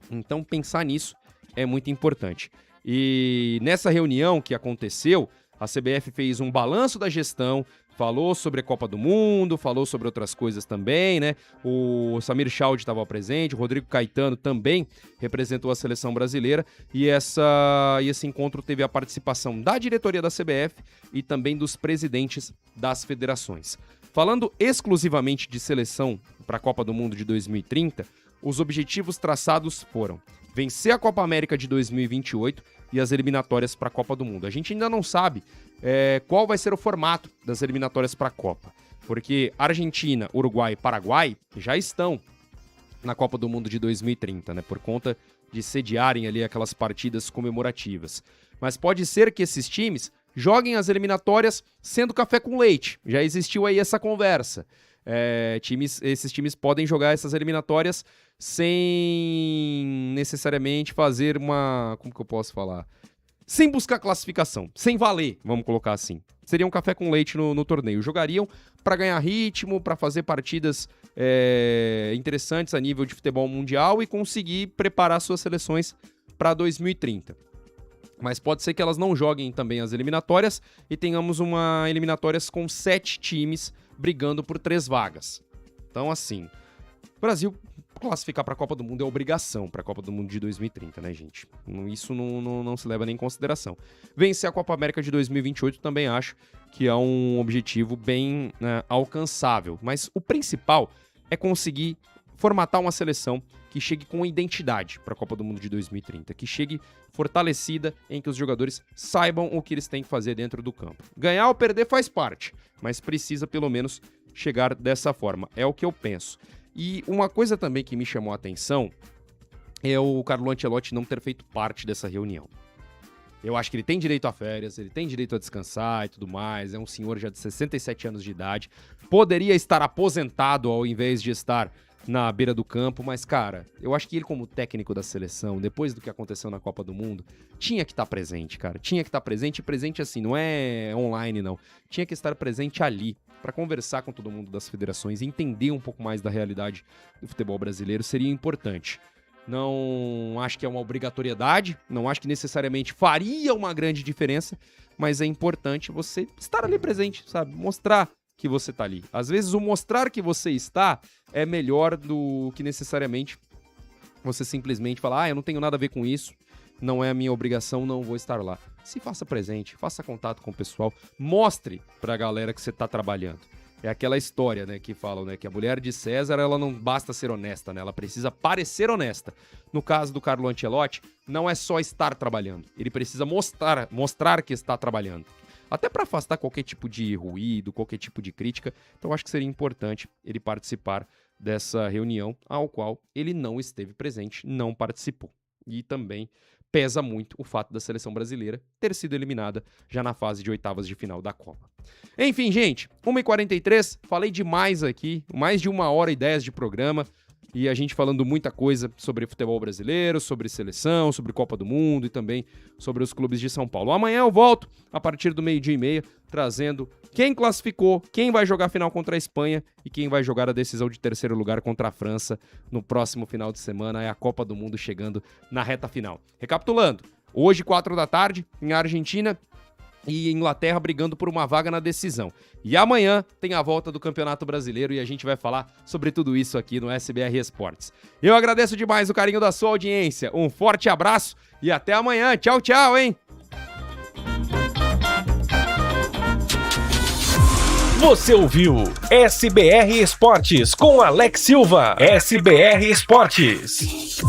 Então pensar nisso é muito importante. E nessa reunião que aconteceu, a CBF fez um balanço da gestão, falou sobre a Copa do Mundo, falou sobre outras coisas também, né? O Samir Chaldi estava presente, o Rodrigo Caetano também representou a seleção brasileira e esse encontro teve a participação da diretoria da CBF e também dos presidentes das federações. Falando exclusivamente de seleção para a Copa do Mundo de 2030, os objetivos traçados foram vencer a Copa América de 2028 e as eliminatórias para a Copa do Mundo. A gente ainda não sabe qual vai ser o formato das eliminatórias para a Copa, porque Argentina, Uruguai e Paraguai já estão na Copa do Mundo de 2030, né, por conta de sediarem ali aquelas partidas comemorativas. Mas pode ser que esses times joguem as eliminatórias sendo café com leite. Já existiu aí essa conversa. Esses times podem jogar essas eliminatórias sem necessariamente fazer uma... Como que eu posso falar? sem buscar classificação, sem valer, vamos colocar assim. Seria um café com leite no torneio. Jogariam para ganhar ritmo, para fazer partidas interessantes a nível de futebol mundial e conseguir preparar suas seleções para 2030. Mas pode ser que elas não joguem também as eliminatórias e tenhamos uma eliminatórias com 7 times brigando por 3 vagas. Então, assim, o Brasil classificar para a Copa do Mundo é obrigação para a Copa do Mundo de 2030, né, gente? Isso não se leva nem em consideração. Vencer a Copa América de 2028 também acho que é um objetivo bem alcançável. Mas o principal é conseguir formatar uma seleção que chegue com identidade para a Copa do Mundo de 2030, que chegue fortalecida, em que os jogadores saibam o que eles têm que fazer dentro do campo. Ganhar ou perder faz parte, mas precisa pelo menos chegar dessa forma, é o que eu penso. E uma coisa também que me chamou a atenção é o Carlo Ancelotti não ter feito parte dessa reunião. Eu acho que ele tem direito a férias, ele tem direito a descansar e tudo mais, é um senhor já de 67 anos de idade, poderia estar aposentado ao invés de estar na beira do campo, mas, cara, eu acho que ele como técnico da seleção, depois do que aconteceu na Copa do Mundo, tinha que estar presente, cara. Tinha que estar presente, e presente assim, não é online, não. Tinha que estar presente ali, para conversar com todo mundo das federações, entender um pouco mais da realidade do futebol brasileiro, seria importante. Não acho que é uma obrigatoriedade, não acho que necessariamente faria uma grande diferença, mas é importante você estar ali presente, sabe? Mostrar que você tá ali. Às vezes o mostrar que você está é melhor do que necessariamente você simplesmente falar, eu não tenho nada a ver com isso, não é a minha obrigação, não vou estar lá. Se faça presente, faça contato com o pessoal, mostre pra galera que você tá trabalhando. É aquela história, né, que falam, né, que a mulher de César, ela não basta ser honesta, né, ela precisa parecer honesta. No caso do Carlo Ancelotti, não é só estar trabalhando, ele precisa mostrar que está trabalhando. Até para afastar qualquer tipo de ruído, qualquer tipo de crítica. Então acho que seria importante ele participar dessa reunião, ao qual ele não esteve presente, não participou. E também pesa muito o fato da seleção brasileira ter sido eliminada já na fase de oitavas de final da Copa. Enfim, gente, 1h43, falei demais aqui, mais de 1h10 de programa. E a gente falando muita coisa sobre futebol brasileiro, sobre seleção, sobre Copa do Mundo e também sobre os clubes de São Paulo. Amanhã eu volto, a partir do 12h30, trazendo quem classificou, quem vai jogar a final contra a Espanha e quem vai jogar a decisão de terceiro lugar contra a França no próximo final de semana. É a Copa do Mundo chegando na reta final. Recapitulando, hoje 4 da tarde, em Argentina e Inglaterra brigando por uma vaga na decisão. E amanhã tem a volta do Campeonato Brasileiro e a gente vai falar sobre tudo isso aqui no SBR Esportes. Eu agradeço demais o carinho da sua audiência, um forte abraço e até amanhã. Tchau, tchau, hein? Você ouviu SBR Esportes com Alex Silva. SBR Esportes.